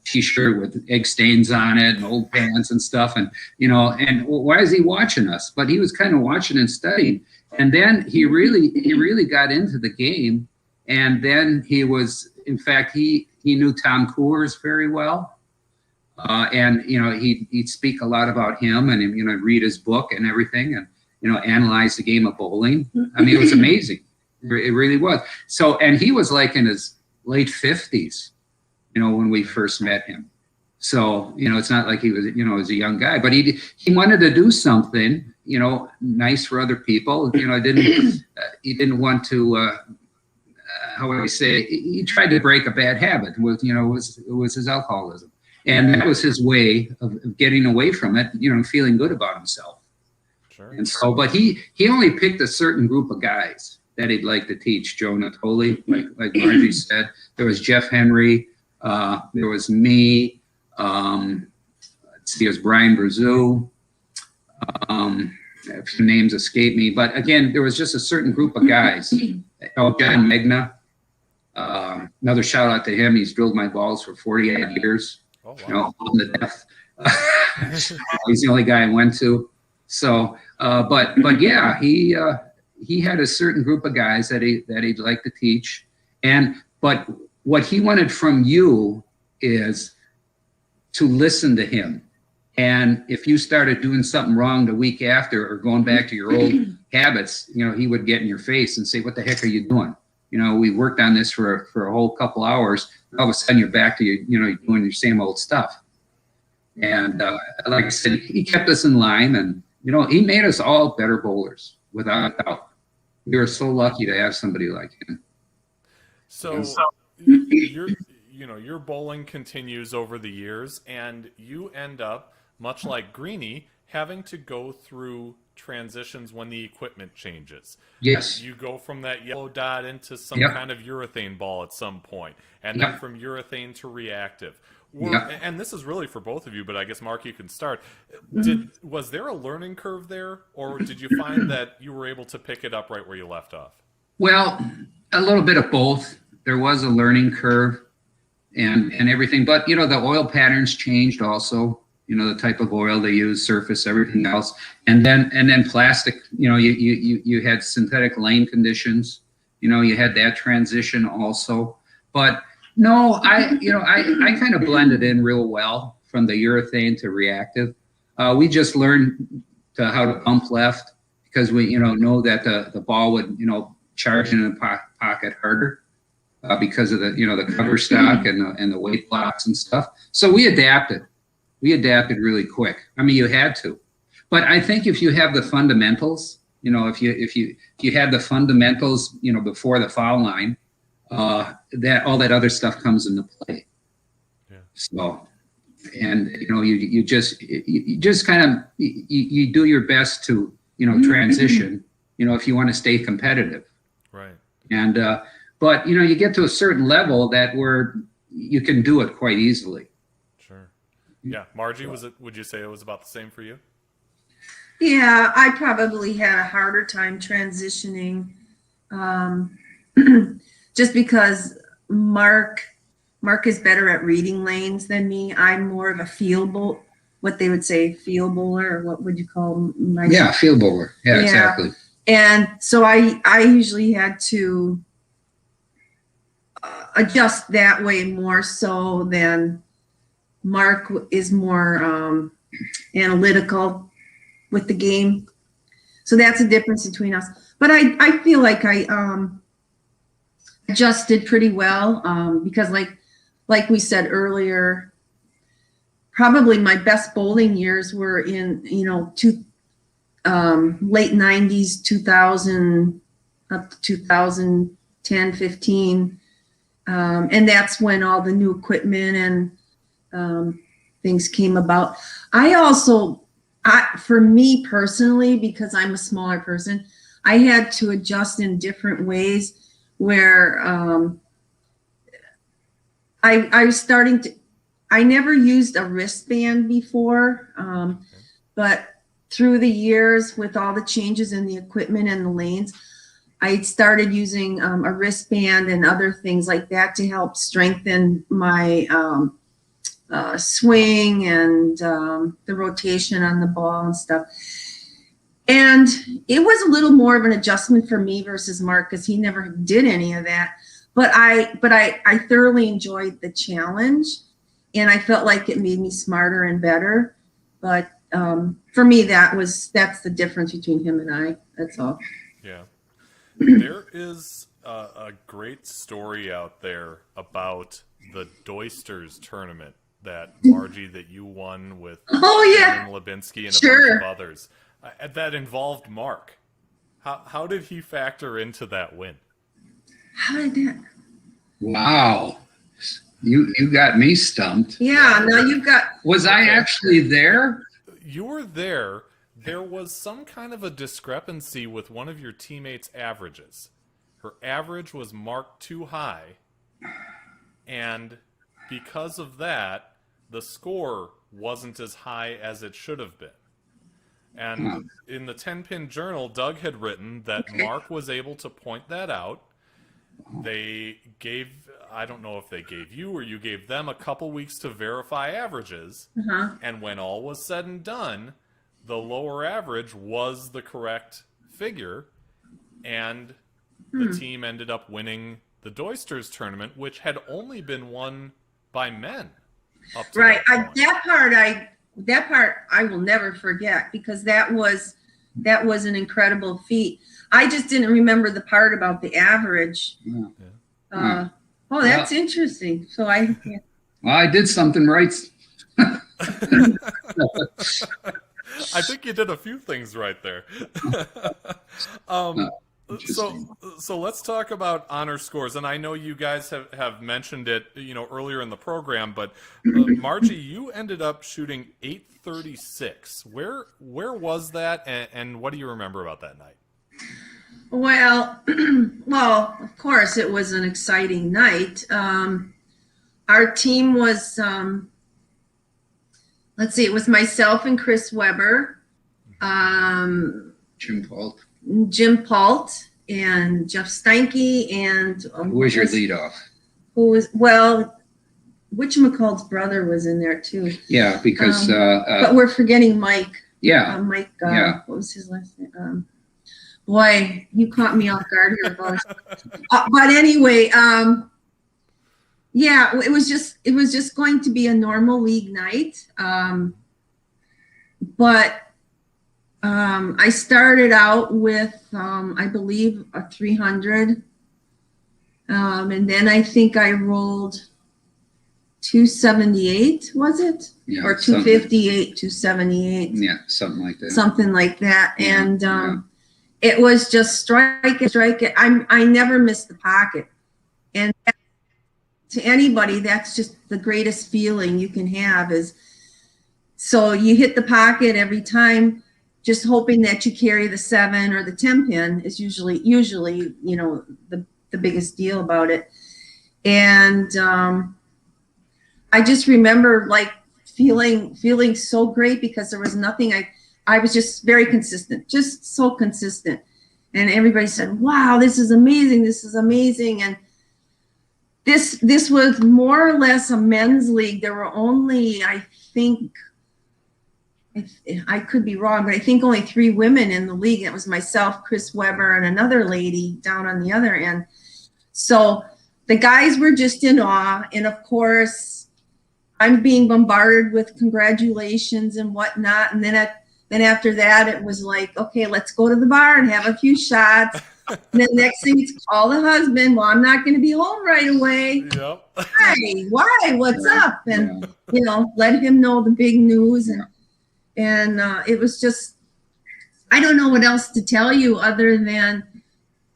t-shirt with egg stains on it and old pants and stuff. And, and why is he watching us? But he was kind of watching and studying. And then he really got into the game. And then he was, in fact, he knew Tom Coors very well. And, he'd speak a lot about him and, read his book and everything and, analyze the game of bowling. It was amazing. It really was. So, and he was like in his late 50s, when we first met him. So, it's not like he was, as a young guy, but he wanted to do something, nice for other people. He didn't want to, how would I say, he tried to break a bad habit with, it was his alcoholism. And that was his way of getting away from it, feeling good about himself. Sure. And so, but he only picked a certain group of guys that he'd like to teach. Joe Natoli, like Margie said. There was Jeff Henry. There was me. Let's see, there's Brian Brazou. A few names escape me. But again, there was just a certain group of guys. Oh, John Magna. Another shout out to him. He's drilled my balls for 48 years. Oh, wow. On the death. He's the only guy I went to. So, but yeah, he had a certain group of guys that he'd like to teach. But what he wanted from you is to listen to him. And if you started doing something wrong the week after or going back to your old habits, he would get in your face and say, what the heck are you doing? We worked on this for a whole couple hours. All of a sudden you're back to you're doing your same old stuff. And like I said, he kept us in line, and he made us all better bowlers without a doubt. We were so lucky to have somebody like him. So your bowling continues over the years, and you end up, much like Greenie, having to go through transitions when the equipment changes. Yes. You go from that yellow dot into some kind of urethane ball at some point, and then from urethane to reactive. And this is really for both of you, but I guess Mark, you can start. Was there a learning curve there, or did you find that you were able to pick it up right where you left off? Well, a little bit of both. There was a learning curve and everything, but the oil patterns changed also. The type of oil they use, surface, everything else, and then plastic. You had synthetic lane conditions. You had that transition also. But no, I kind of blended in real well from the urethane to reactive. We just learned how to pump left because we know that the ball would charge in the pocket harder because of the cover stock and the weight blocks and stuff. So we adapted. We adapted really quick. I mean, you had to, but I think if you have the fundamentals, if you had the fundamentals, before the foul line, that all that other stuff comes into play. Yeah. So, and you just kind of you do your best to transition. If you want to stay competitive. Right. And but you get to a certain level where you can do it quite easily. Yeah, Margie, would you say it was about the same for you? Yeah, I probably had a harder time transitioning, just because Mark is better at reading lanes than me. I'm more of a field bowler, what they would say field bowler, or what would you call my? Yeah, field bowler. Yeah, exactly. And so I usually had to adjust that way more so than Mark is more analytical with the game. So that's a difference between us. But I feel like I adjusted pretty well because like we said earlier, probably my best bowling years were in, late 90s, 2000, up to 2010, 15. And that's when all the new equipment and things came about. For me personally, because I'm a smaller person, I had to adjust in different ways where I was starting to, I never used a wristband before, but through the years with all the changes in the equipment and the lanes, I started using a wristband and other things like that to help strengthen my swing and the rotation on the ball and stuff. And it was a little more of an adjustment for me versus Mark because he never did any of that. But I thoroughly enjoyed the challenge, and I felt like it made me smarter and better. But for me, that's the difference between him and I. That's all. Yeah. There is a great story out there about the Doisters tournament that Margie that you won with Lebinsky and a bunch of others that involved Mark. How did he factor into that win? How did that? Wow, you got me stumped. Yeah, now you've got. Was I actually there? You were there. There was some kind of a discrepancy with one of your teammates' averages. Her average was marked too high, and because of that, the score wasn't as high as it should have been. And in the 10-pin journal, Doug had written that Mark was able to point that out. They gave, I don't know if they gave you or you gave them a couple weeks to verify averages. And when all was said and done, the lower average was the correct figure. And the team ended up winning the Doisters tournament, which had only been won by men. Up to that part I will never forget because that was an incredible feat. I just didn't remember the part about the average. That's interesting. So I did something right. I think you did a few things right there. So let's talk about honor scores, and I know you guys have mentioned it, earlier in the program. But Margie, you ended up shooting 836. Where was that, and what do you remember about that night? Well, of course, it was an exciting night. our team was, let's see, it was myself and Chris Weber, Jim Paul. Jim Palt, and Jeff Steinke, and Who was your leadoff? Who was, well, whatchamacallit's brother was in there too. Yeah, because but we're forgetting Mike. Yeah. Mike. Yeah. What was his last name? Boy, you caught me off guard here, boss. But anyway, yeah, it was just going to be a normal league night. But I started out with, I believe, a 300. And then I think I rolled 278, was it? Yeah, or 258, 278. Yeah, something like that. Something like that. Yeah, And it was just strike it. I never missed the pocket. And to anybody, that's just the greatest feeling you can have is, so you hit the pocket every time, just hoping that you carry the 7 or the 10 pin is usually, you know, the biggest deal about it. And I just remember like feeling so great because there was nothing, I was just very consistent, just so consistent. And everybody said, wow, this is amazing. This is amazing. And this was more or less a men's league. There were only, I think, I could be wrong, but I think only 3 women in the league. It was myself, Chris Weber, and another lady down on the other end. So the guys were just in awe. And of course, I'm being bombarded with congratulations and whatnot. And then after that, it was like, okay, let's go to the bar and have a few shots. And then next thing it's call the husband. Well, I'm not going to be home right away. Yep. Hey, why? What's up? And, you know, let him know the big news. And it was just, I don't know what else to tell you other than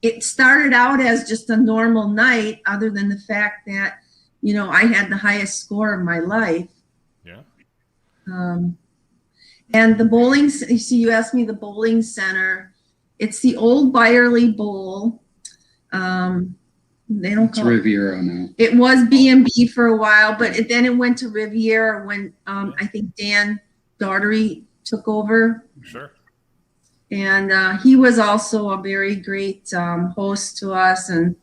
it started out as just a normal night, other than the fact that, you know, I had the highest score of my life. Yeah. And the bowling, you see, you asked me the bowling center. It's the old Byerly Bowl. They don't It's call Riviera now. it was B&B for a while, but then it went to Riviera when I think Dan Daughtery took over. Sure. And he was also a very great host to us and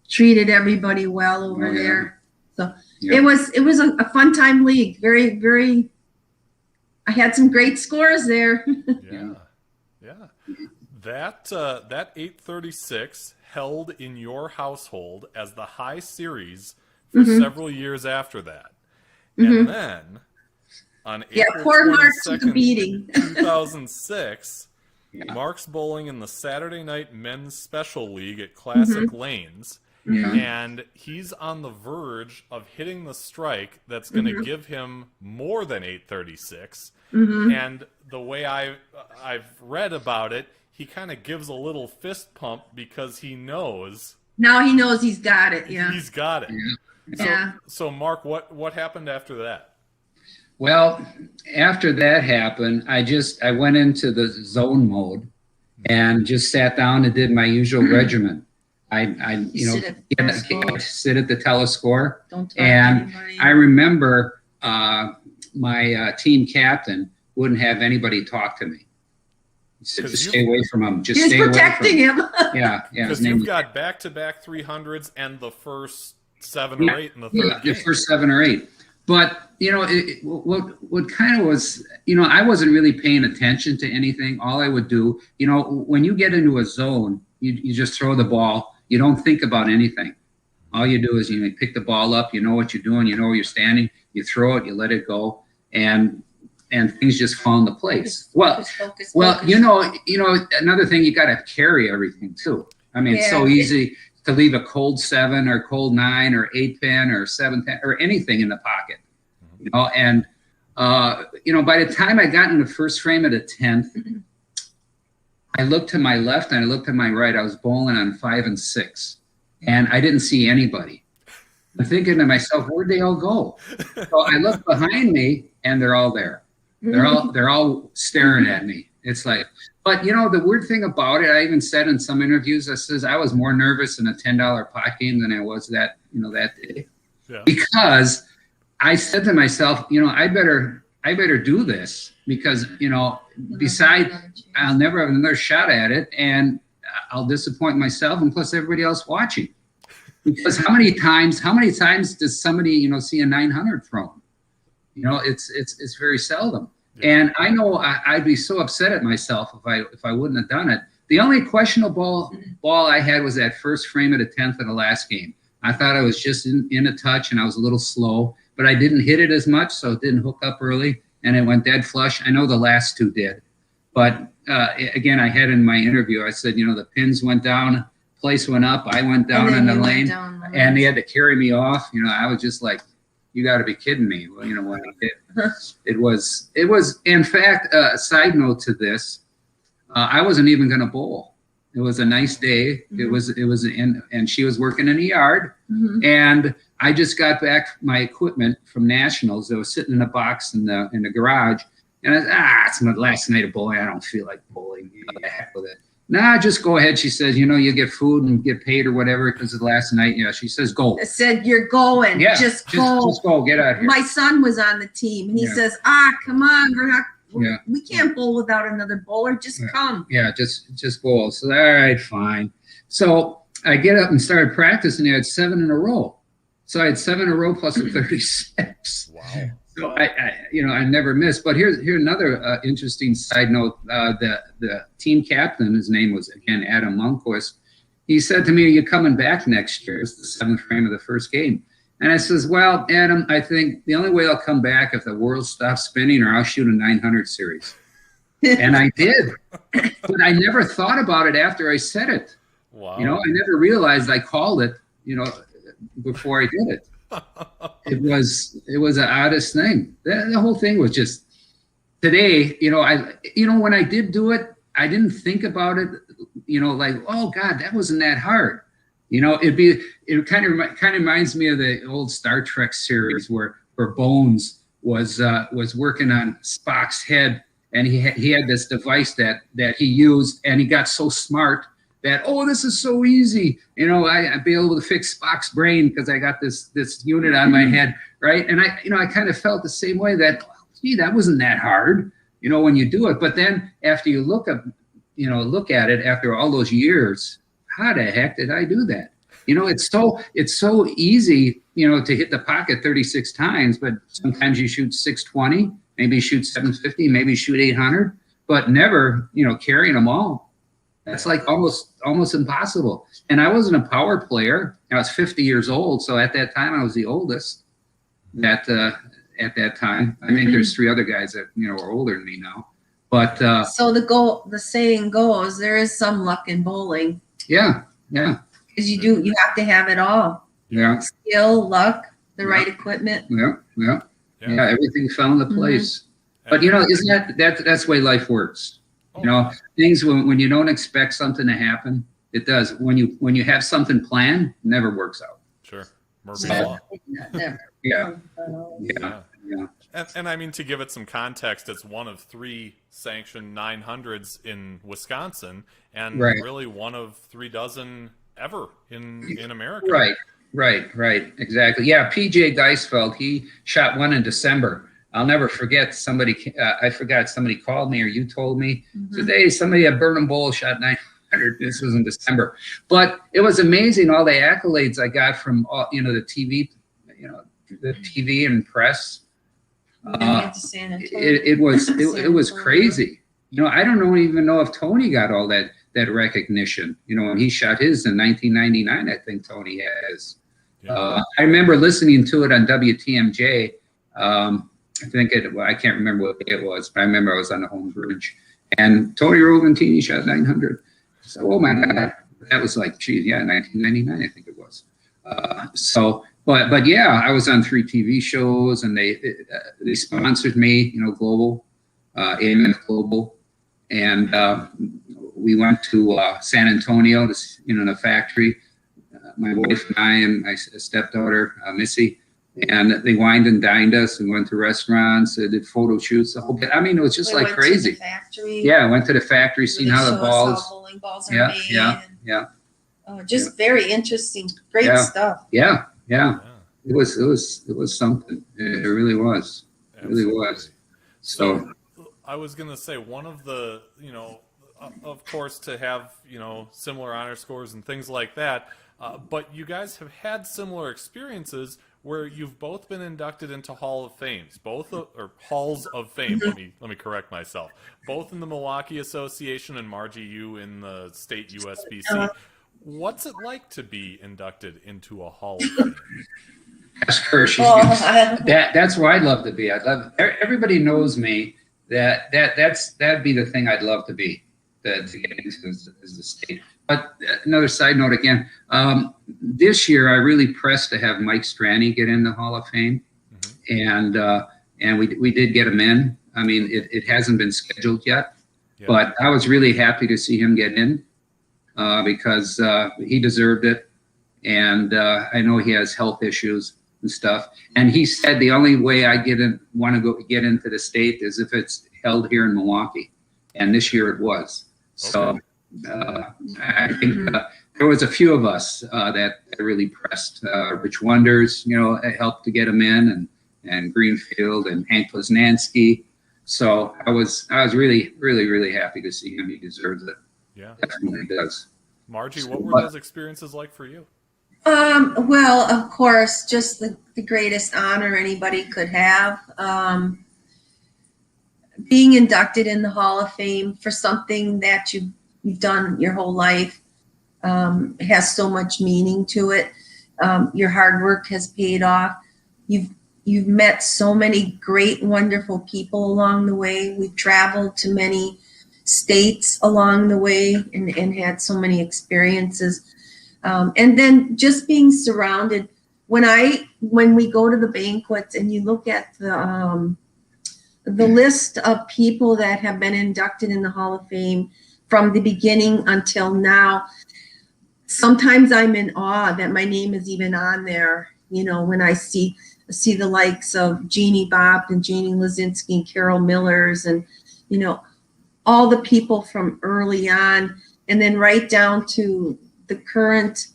treated everybody well over there. So it was a fun time league. Very, very, I had some great scores there. Yeah. Yeah. That 836 held in your household as the high series for several years after that. And then on April poor Mark took a 22nd, beating. 2006, Mark's bowling in the Saturday Night Men's Special League at Classic Lanes. Yeah. And he's on the verge of hitting the strike that's going to give him more than 836. And the way I've read about it, he kind of gives a little fist pump because he knows. Now he knows he's got it. Yeah. He's got it. Yeah. So Mark, what happened after that? Well, after that happened, I went into the zone mode and just sat down and did my usual regimen. I Sit at the telescore. sit at the telescore. Don't talk to And anybody. I remember my team captain wouldn't have anybody talk to me. He said, just stay away from him. Just He was stay protecting away from him. him. Yeah. Because you've got back-to-back 300s and the first 7 or 8 in the third game. The first 7 or 8. But, you know, what kind of was, you know, I wasn't really paying attention to anything. All I would do, you know, when you get into a zone, you just throw the ball. You don't think about anything. All you do is you pick the ball up. You know what you're doing. You know where you're standing. You throw it. You let it go. And things just fall into place. Focus. You know, another thing, you got to carry everything too. I mean, it's so easy to leave a cold 7 or cold 9 or 8 pin or 7 pin or anything in the pocket, you know. And you know, by the time I got in the first frame of the 10th, I looked to my left and I looked to my right. I was bowling on 5 and 6, and I didn't see anybody. I'm thinking to myself, where'd they all go? So I look behind me, and they're all there. They're all staring at me. It's like, but you know, the weird thing about it, I even said in some interviews, I was more nervous in a $10 pot game than I was that day. Yeah. because I said to myself, you know, I better do this because, you know, besides I'll never have another shot at it and I'll disappoint myself and plus everybody else watching. Because how many times does somebody, you know, see a 900 thrown? You know, it's very seldom. Yeah. And I know I'd be so upset at myself if I wouldn't have done it. The only questionable ball I had was that first frame of the 10th of the last game. I thought I was just in a touch and I was a little slow, but I didn't hit it as much, so it didn't hook up early, and it went dead flush. I know the last two did. But again, I had in my interview, I said, you know, the pins went down, place went up, I went down in the lane, and they had to carry me off. You know, I was just like, you got to be kidding me. Well, you know what I did. It was, in fact, a side note to this, I wasn't even going to bowl. It was a nice day. Mm-hmm. And she was working in the yard, mm-hmm. and I just got back my equipment from Nationals. I was sitting in a box in the garage, and I said, it's my last night of bowling. I don't feel like bowling. You know, the heck with it. Nah, just go ahead. She says, you know, you get food and get paid or whatever because of the last night. Yeah, she says, go. I said, you're going. Yeah, just go. Just go. Get out of here. My son was on the team, and he says, come on, we're not. Yeah. We can't bowl without another bowler. Just come. Yeah, just bowl. So, all right, fine. So I get up and started practicing. I had 7 in a row. So I had 7 in a row plus a 36. Wow. So I never missed. But here's another interesting side note. The team captain, his name was again Adam Lundquist. He said to me, "Are you coming back next year?" It's the 7th frame of the first game. And I says, well, Adam, I think the only way I'll come back if the world stops spinning or I'll shoot a 900 series. And I did. But I never thought about it after I said it. Wow. You know, I never realized I called it, you know, before I did it. It was the oddest thing. The whole thing was just today, you know, when I did do it, I didn't think about it, you know, like, oh, God, that wasn't that hard. You know, it kind of reminds me of the old Star Trek series where Bones was working on Spock's head, and he had this device that he used, and he got so smart that, oh, this is so easy. You know, I'd be able to fix Spock's brain because I got this unit on my head, right? And I kind of felt the same way that, gee, that wasn't that hard, you know, when you do it. But then after you look at it after all those years. How the heck did I do that? You know, it's so easy, you know, to hit the pocket 36 times, but sometimes you shoot 620, maybe you shoot 750, maybe you shoot 800, but never, you know, carrying them all. That's like almost impossible. And I wasn't a power player. I was 50 years old, so at that time I was the oldest. At that time, I think there's 3 other guys that, you know, are older than me now. But so the saying goes, there is some luck in bowling. Yeah. Because you have to have it all. Yeah. Skill, luck, the right equipment. Yeah. Everything fell into place. Mm-hmm. But you know, isn't that's the way life works? You know, things when you don't expect something to happen, it does. When you have something planned, it never works out. Sure. Murphy's Law. Yeah. And I mean, to give it some context, it's one of 3 sanctioned 900s in Wisconsin, and really one of 3 dozen ever in America. Right. Exactly. Yeah. PJ Geisfeld, he shot one in December. I'll never forget somebody. I forgot somebody called me or you told me today somebody at Burnham Bowl shot 900. This was in December, but it was amazing all the accolades I got from you know, the TV and press. It was crazy. You know, I don't even know if Tony got all that recognition. You know, when he shot his in 1999, I think Tony has. Yeah. I remember listening to it on WTMJ. I can't remember what it was, but I remember I was on the home bridge, and Tony Roventini shot 900. So, oh my God, that was like, geez, yeah, 1999, I think it was. But yeah, I was on 3 TV shows, and they sponsored me, you know, Global, AMF Global, and we went to San Antonio, in a factory. My wife and I and my stepdaughter Missy, and they wined and dined us. We went to restaurants, did photo shoots, the whole bit. I mean, it was just like crazy. To the factory. Yeah, I went to the factory, seen how the bowling balls are made. Yeah. Just very interesting, great stuff. Yeah. it was something. It really was. It really was. So I was going to say one of the, of course, to have, similar honor scores and things like that. But you guys have had similar experiences where you've both been inducted into Hall of Fames, or Halls of Fame. Let me correct myself. Both in the Milwaukee Association and Margie, you in the state USBC. What's it like to be inducted into a Hall of Fame? Ask her. That's where I'd love to be. Everybody knows me. That'd be the thing I'd love to be, to get into is the state. But another side note again, this year I really pressed to have Mike Strani get in the Hall of Fame, and we did get him in. I mean, it hasn't been scheduled yet, but I was really happy to see him get in because he deserved it, and I know he has health issues and stuff. And he said the only way I want to get into the state is if it's held here in Milwaukee, and this year it was. So I think there was a few of us that really pressed. Rich Wonders, helped to get him in, and Greenfield and Hank Poznanski. So I was really, really, really happy to see him. He deserves it. Yeah, definitely does. Margie, what were those experiences like for you? Well, of course, just the greatest honor anybody could have. Being inducted in the Hall of Fame for something that you've done your whole life has so much meaning to it. Your hard work has paid off. You've met so many great, wonderful people along the way. We've traveled to many states along the way and had so many experiences. And then just being surrounded, when we go to the banquets and you look at the list of people that have been inducted in the Hall of Fame from the beginning until now, sometimes I'm in awe that my name is even on there. When I see the likes of Jeannie Bopp and Jeannie Lazinski and Carol Millers and, all the people from early on, and then right down to the current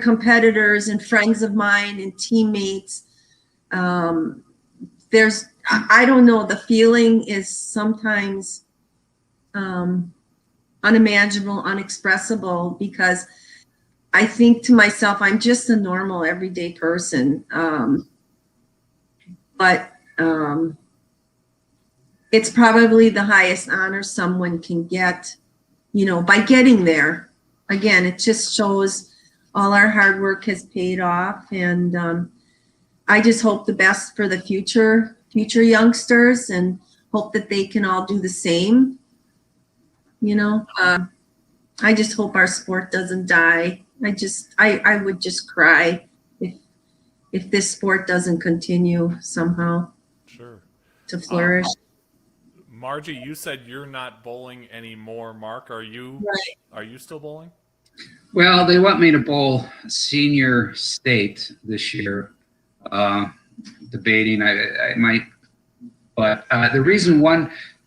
competitors and friends of mine and teammates. I don't know, the feeling is sometimes unimaginable, unexpressible, because I think to myself, I'm just a normal everyday person. But it's probably the highest honor someone can get, by getting there. Again, it just shows all our hard work has paid off, and I just hope the best for the future youngsters, and hope that they can all do the same. I just hope our sport doesn't die. I would just cry if this sport doesn't continue somehow. Sure. To flourish. Margie, you said you're not bowling anymore. Mark, are you? Right. Are you still bowling? Well, they want me to bowl senior state this year. Debating, I might, but the reason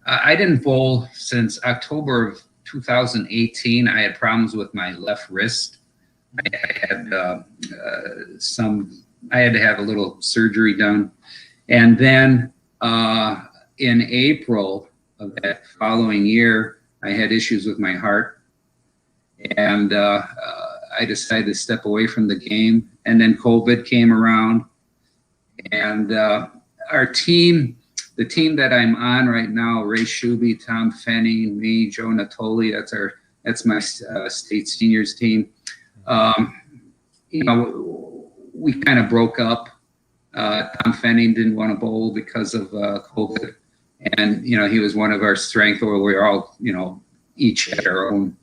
I didn't bowl since October of 2018. I had problems with my left wrist. I had I had to have a little surgery done, and then in April of that following year, I had issues with my heart, and I decided to step away from the game. And then COVID came around, and our team, the team that I'm on right now, Ray Shuby, Tom Fenning, me, Joe Natoli, that's my state seniors team. We kind of broke up. Tom Fenning didn't want to bowl because of COVID, and he was one of our strength. Where we were all, each had our own,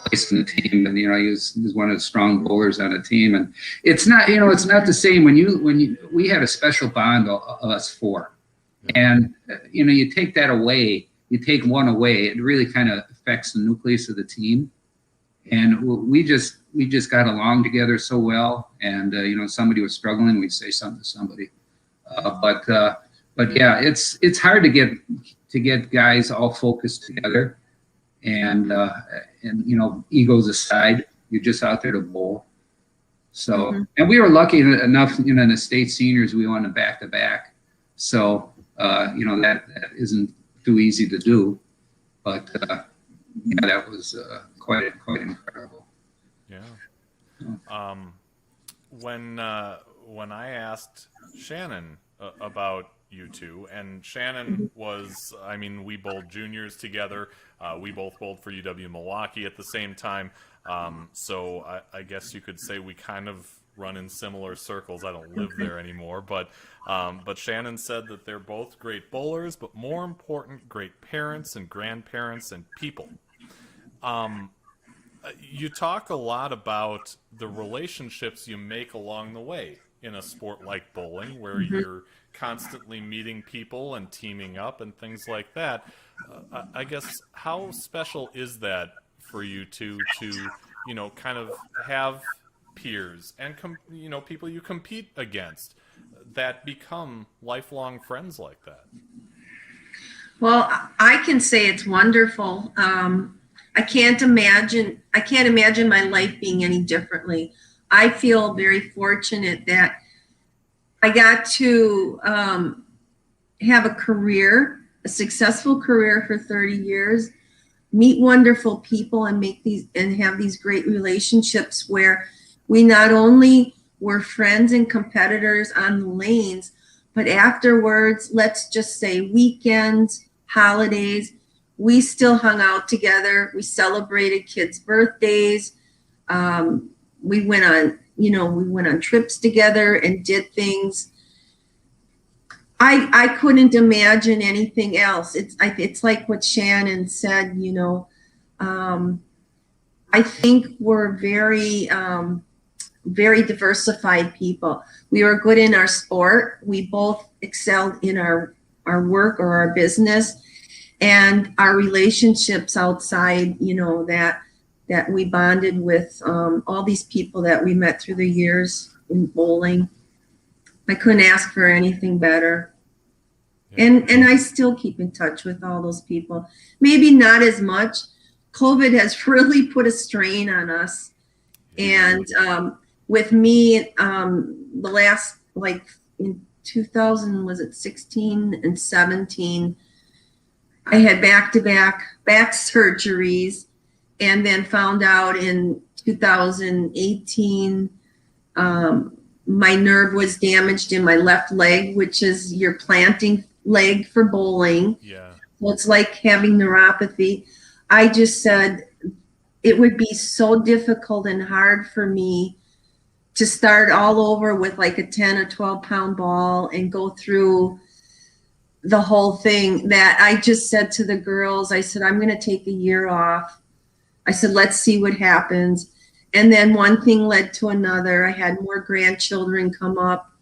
place in the team, and he was one of the strong bowlers on the team. And it's not the same when we had a special bond of us four, and you take that away, you take one away, it really kind of affects the nucleus of the team. And we just got along together so well. And somebody was struggling, we'd say something to somebody. But yeah, it's hard to get guys all focused together, and egos aside, you're just out there to bowl. So, and we were lucky enough, in the state seniors, we won a back-to-back. So, that isn't too easy to do, but yeah, that was quite incredible. Yeah. When I asked Shannon about you two, and Shannon was, we bowled juniors together. We both bowled for UW Milwaukee at the same time. So I guess you could say we kind of run in similar circles. I don't live there anymore, but Shannon said that they're both great bowlers, but more important, great parents and grandparents and people. You talk a lot about the relationships you make along the way in a sport like bowling, where you're constantly meeting people and teaming up and things like that. I guess, how special is that for you two to, kind of have peers and, people you compete against that become lifelong friends like that? Well, I can say it's wonderful. I can't imagine my life being any differently. I feel very fortunate that I got to have a successful career for 30 years, meet wonderful people, and have these great relationships where we not only were friends and competitors on the lanes, but afterwards, let's just say weekends, holidays, we still hung out together. We celebrated kids' birthdays. We went on trips together and did things. I couldn't imagine anything else. It's like what Shannon said. I think we're very very diversified people. We were good in our sport. We both excelled in our work or our business, and our relationships outside, that we bonded with all these people that we met through the years in bowling. I couldn't ask for anything better. Yeah. And I still keep in touch with all those people. Maybe not as much. COVID has really put a strain on us. And with me, the last, in 2016 and 17, I had back-to-back back surgeries, and then found out in 2018 my nerve was damaged in my left leg, which is your planting leg for bowling. Yeah. So it's like having neuropathy. I just said it would be so difficult and hard for me to start all over with like a 10 or 12 pound ball and go through the whole thing, that I just said to the girls, I said, I'm going to take a year off. I said, let's see what happens. And then one thing led to another. I had more grandchildren come up,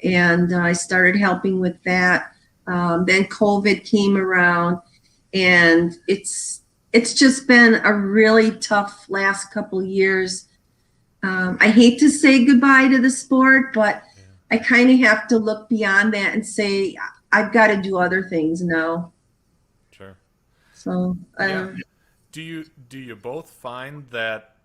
and I started helping with that. Then COVID came around, and it's just been a really tough last couple years. I hate to say goodbye to the sport, but I kind of have to look beyond that and say, I've got to do other things now. Sure. So, Do you both find that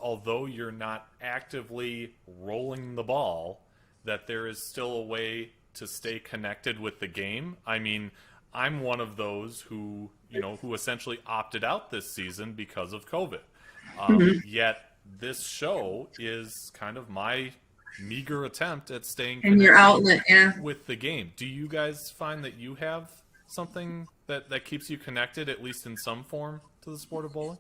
although you're not actively rolling the ball, that there is still a way to stay connected with the game? I mean, I'm one of those who essentially opted out this season because of COVID. Yet this show is kind of my meager attempt at staying connected your outlet, with the game. Do you guys find that you have something that keeps you connected, at least in some form, to the sport of bowling?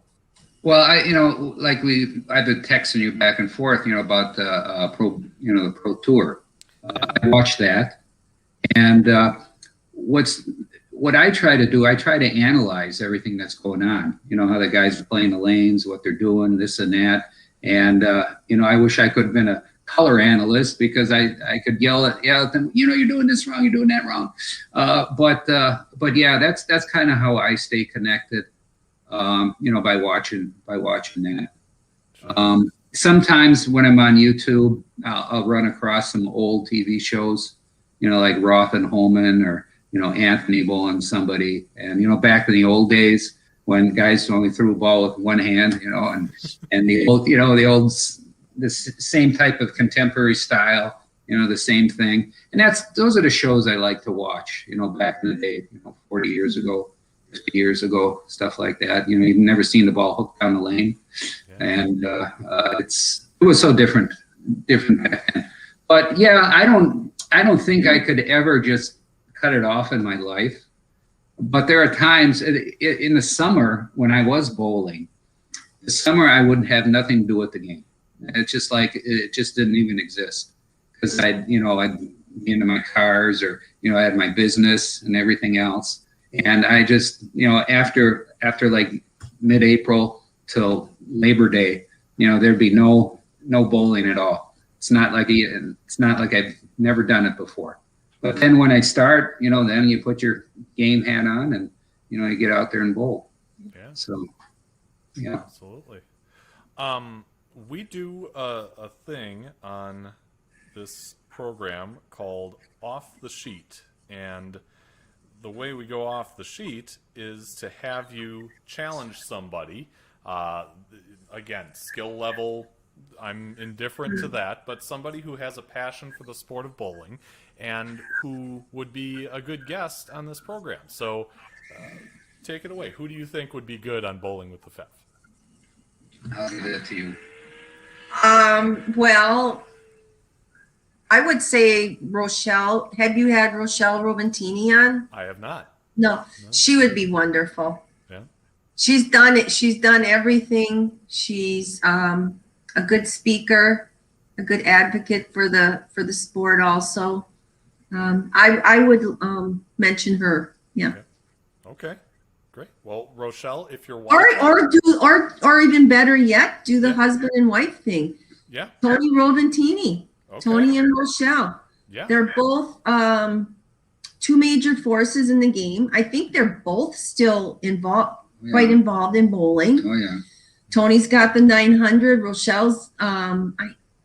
Well, I've been texting you back and forth, about the pro tour. I watched that, and what I try to do, I try to analyze everything that's going on. How the guys are playing the lanes, what they're doing, this and that, and I wish I could have been a color analyst, because I could yell at them, you're doing this wrong, you're doing that wrong. But yeah, that's kind of how I stay connected. By watching that. Sometimes when I'm on YouTube, I'll run across some old TV shows, like Roth and Holman, or Anthony bowling somebody, and back in the old days when guys only threw a ball with one hand, and the old same type of contemporary style, the same thing. And those are the shows I like to watch, back in the day, 40 years ago, 50 years ago, stuff like that. You've never seen the ball hooked down the lane. Yeah. And it was so different back then. But yeah, I don't think I could ever just cut it off in my life. But there are times in the summer when I was bowling, the summer I would have nothing to do with the game. It's just like it just didn't even exist, because I'd be into my cars, or I had my business and everything else. And I just after like mid-April till Labor Day, there'd be no bowling at all. It's not like I've never done it before. But then when I start, then you put your game hat on and you get out there and bowl. Yeah. So yeah, absolutely. We do a thing on this program called Off the Sheet, and the way we go off the sheet is to have you challenge somebody. Again, skill level, I'm indifferent to that, but somebody who has a passion for the sport of bowling and who would be a good guest on this program. So take it away. Who do you think would be good on Bowling with the Fef? I'll give it to you. Well, I would say Rochelle. Have you had Rochelle Roventini on? I have not. No, she would be wonderful. Yeah. She's done it. She's done everything. She's a good speaker, a good advocate for the sport also. I would mention her. Yeah. Okay. Great. Well, Rochelle, if you're watching, or even better yet, do the husband and wife thing. Yeah. Tony Roventini. Okay. Tony and Rochelle. Yeah. They're both two major forces in the game. I think they're both still quite involved in bowling. Oh yeah. Tony's got the 900. Rochelle's I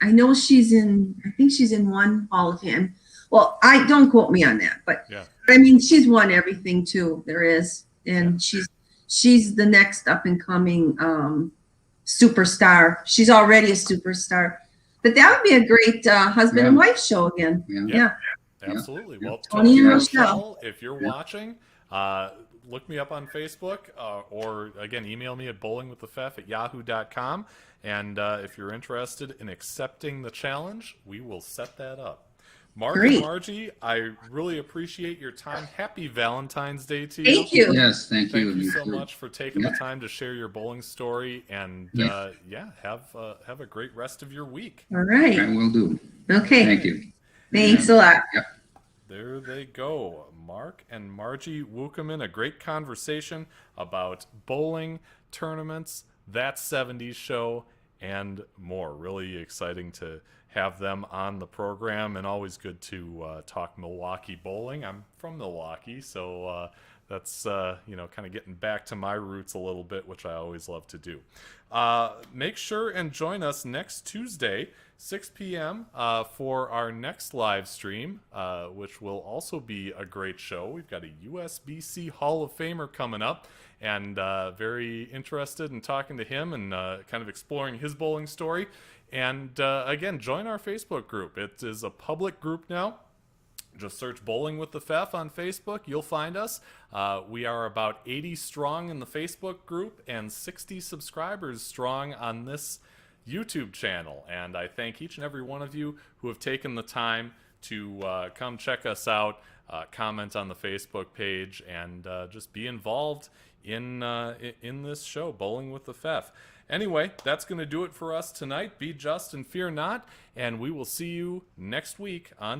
know I think she's in one Hall of Fame. Well, I don't quote me on that, but I mean she's won everything too. There is, and she's the next up and coming superstar. She's already a superstar, but that would be a great husband and wife show again. Yeah. Absolutely. Well, Tony and Rochelle, if you're watching, look me up on Facebook, or again, email me at bowlingwiththefef@yahoo.com. And if you're interested in accepting the challenge, we will set that up. Mark and Margie, I really appreciate your time. Happy Valentine's Day to you. Thank you. Yes, thank you. Thank you so much for taking the time to share your bowling story, and have a great rest of your week. All right. I will do. Okay. Thank you. Thanks a lot. Yep. There they go. Mark and Margie Wukoman, a great conversation about bowling, tournaments, that 70s show, and more. Really exciting to have them on the program, and always good to talk Milwaukee bowling. I'm from Milwaukee, so that's kind of getting back to my roots a little bit, which I always love to do. Make sure and join us next Tuesday, 6 p.m. For our next live stream, which will also be a great show. We've got a USBC Hall of Famer coming up, and very interested in talking to him and kind of exploring his bowling story. And again, join our Facebook group. It is a public group now. Just search Bowling with the Fef on Facebook. You'll find us. We are about 80 strong in the Facebook group and 60 subscribers strong on this YouTube channel. And I thank each and every one of you who have taken the time to come check us out, comment on the Facebook page, and just be involved in this show, Bowling with the Fef. Anyway, that's going to do it for us tonight. Be just and fear not, and we will see you next week on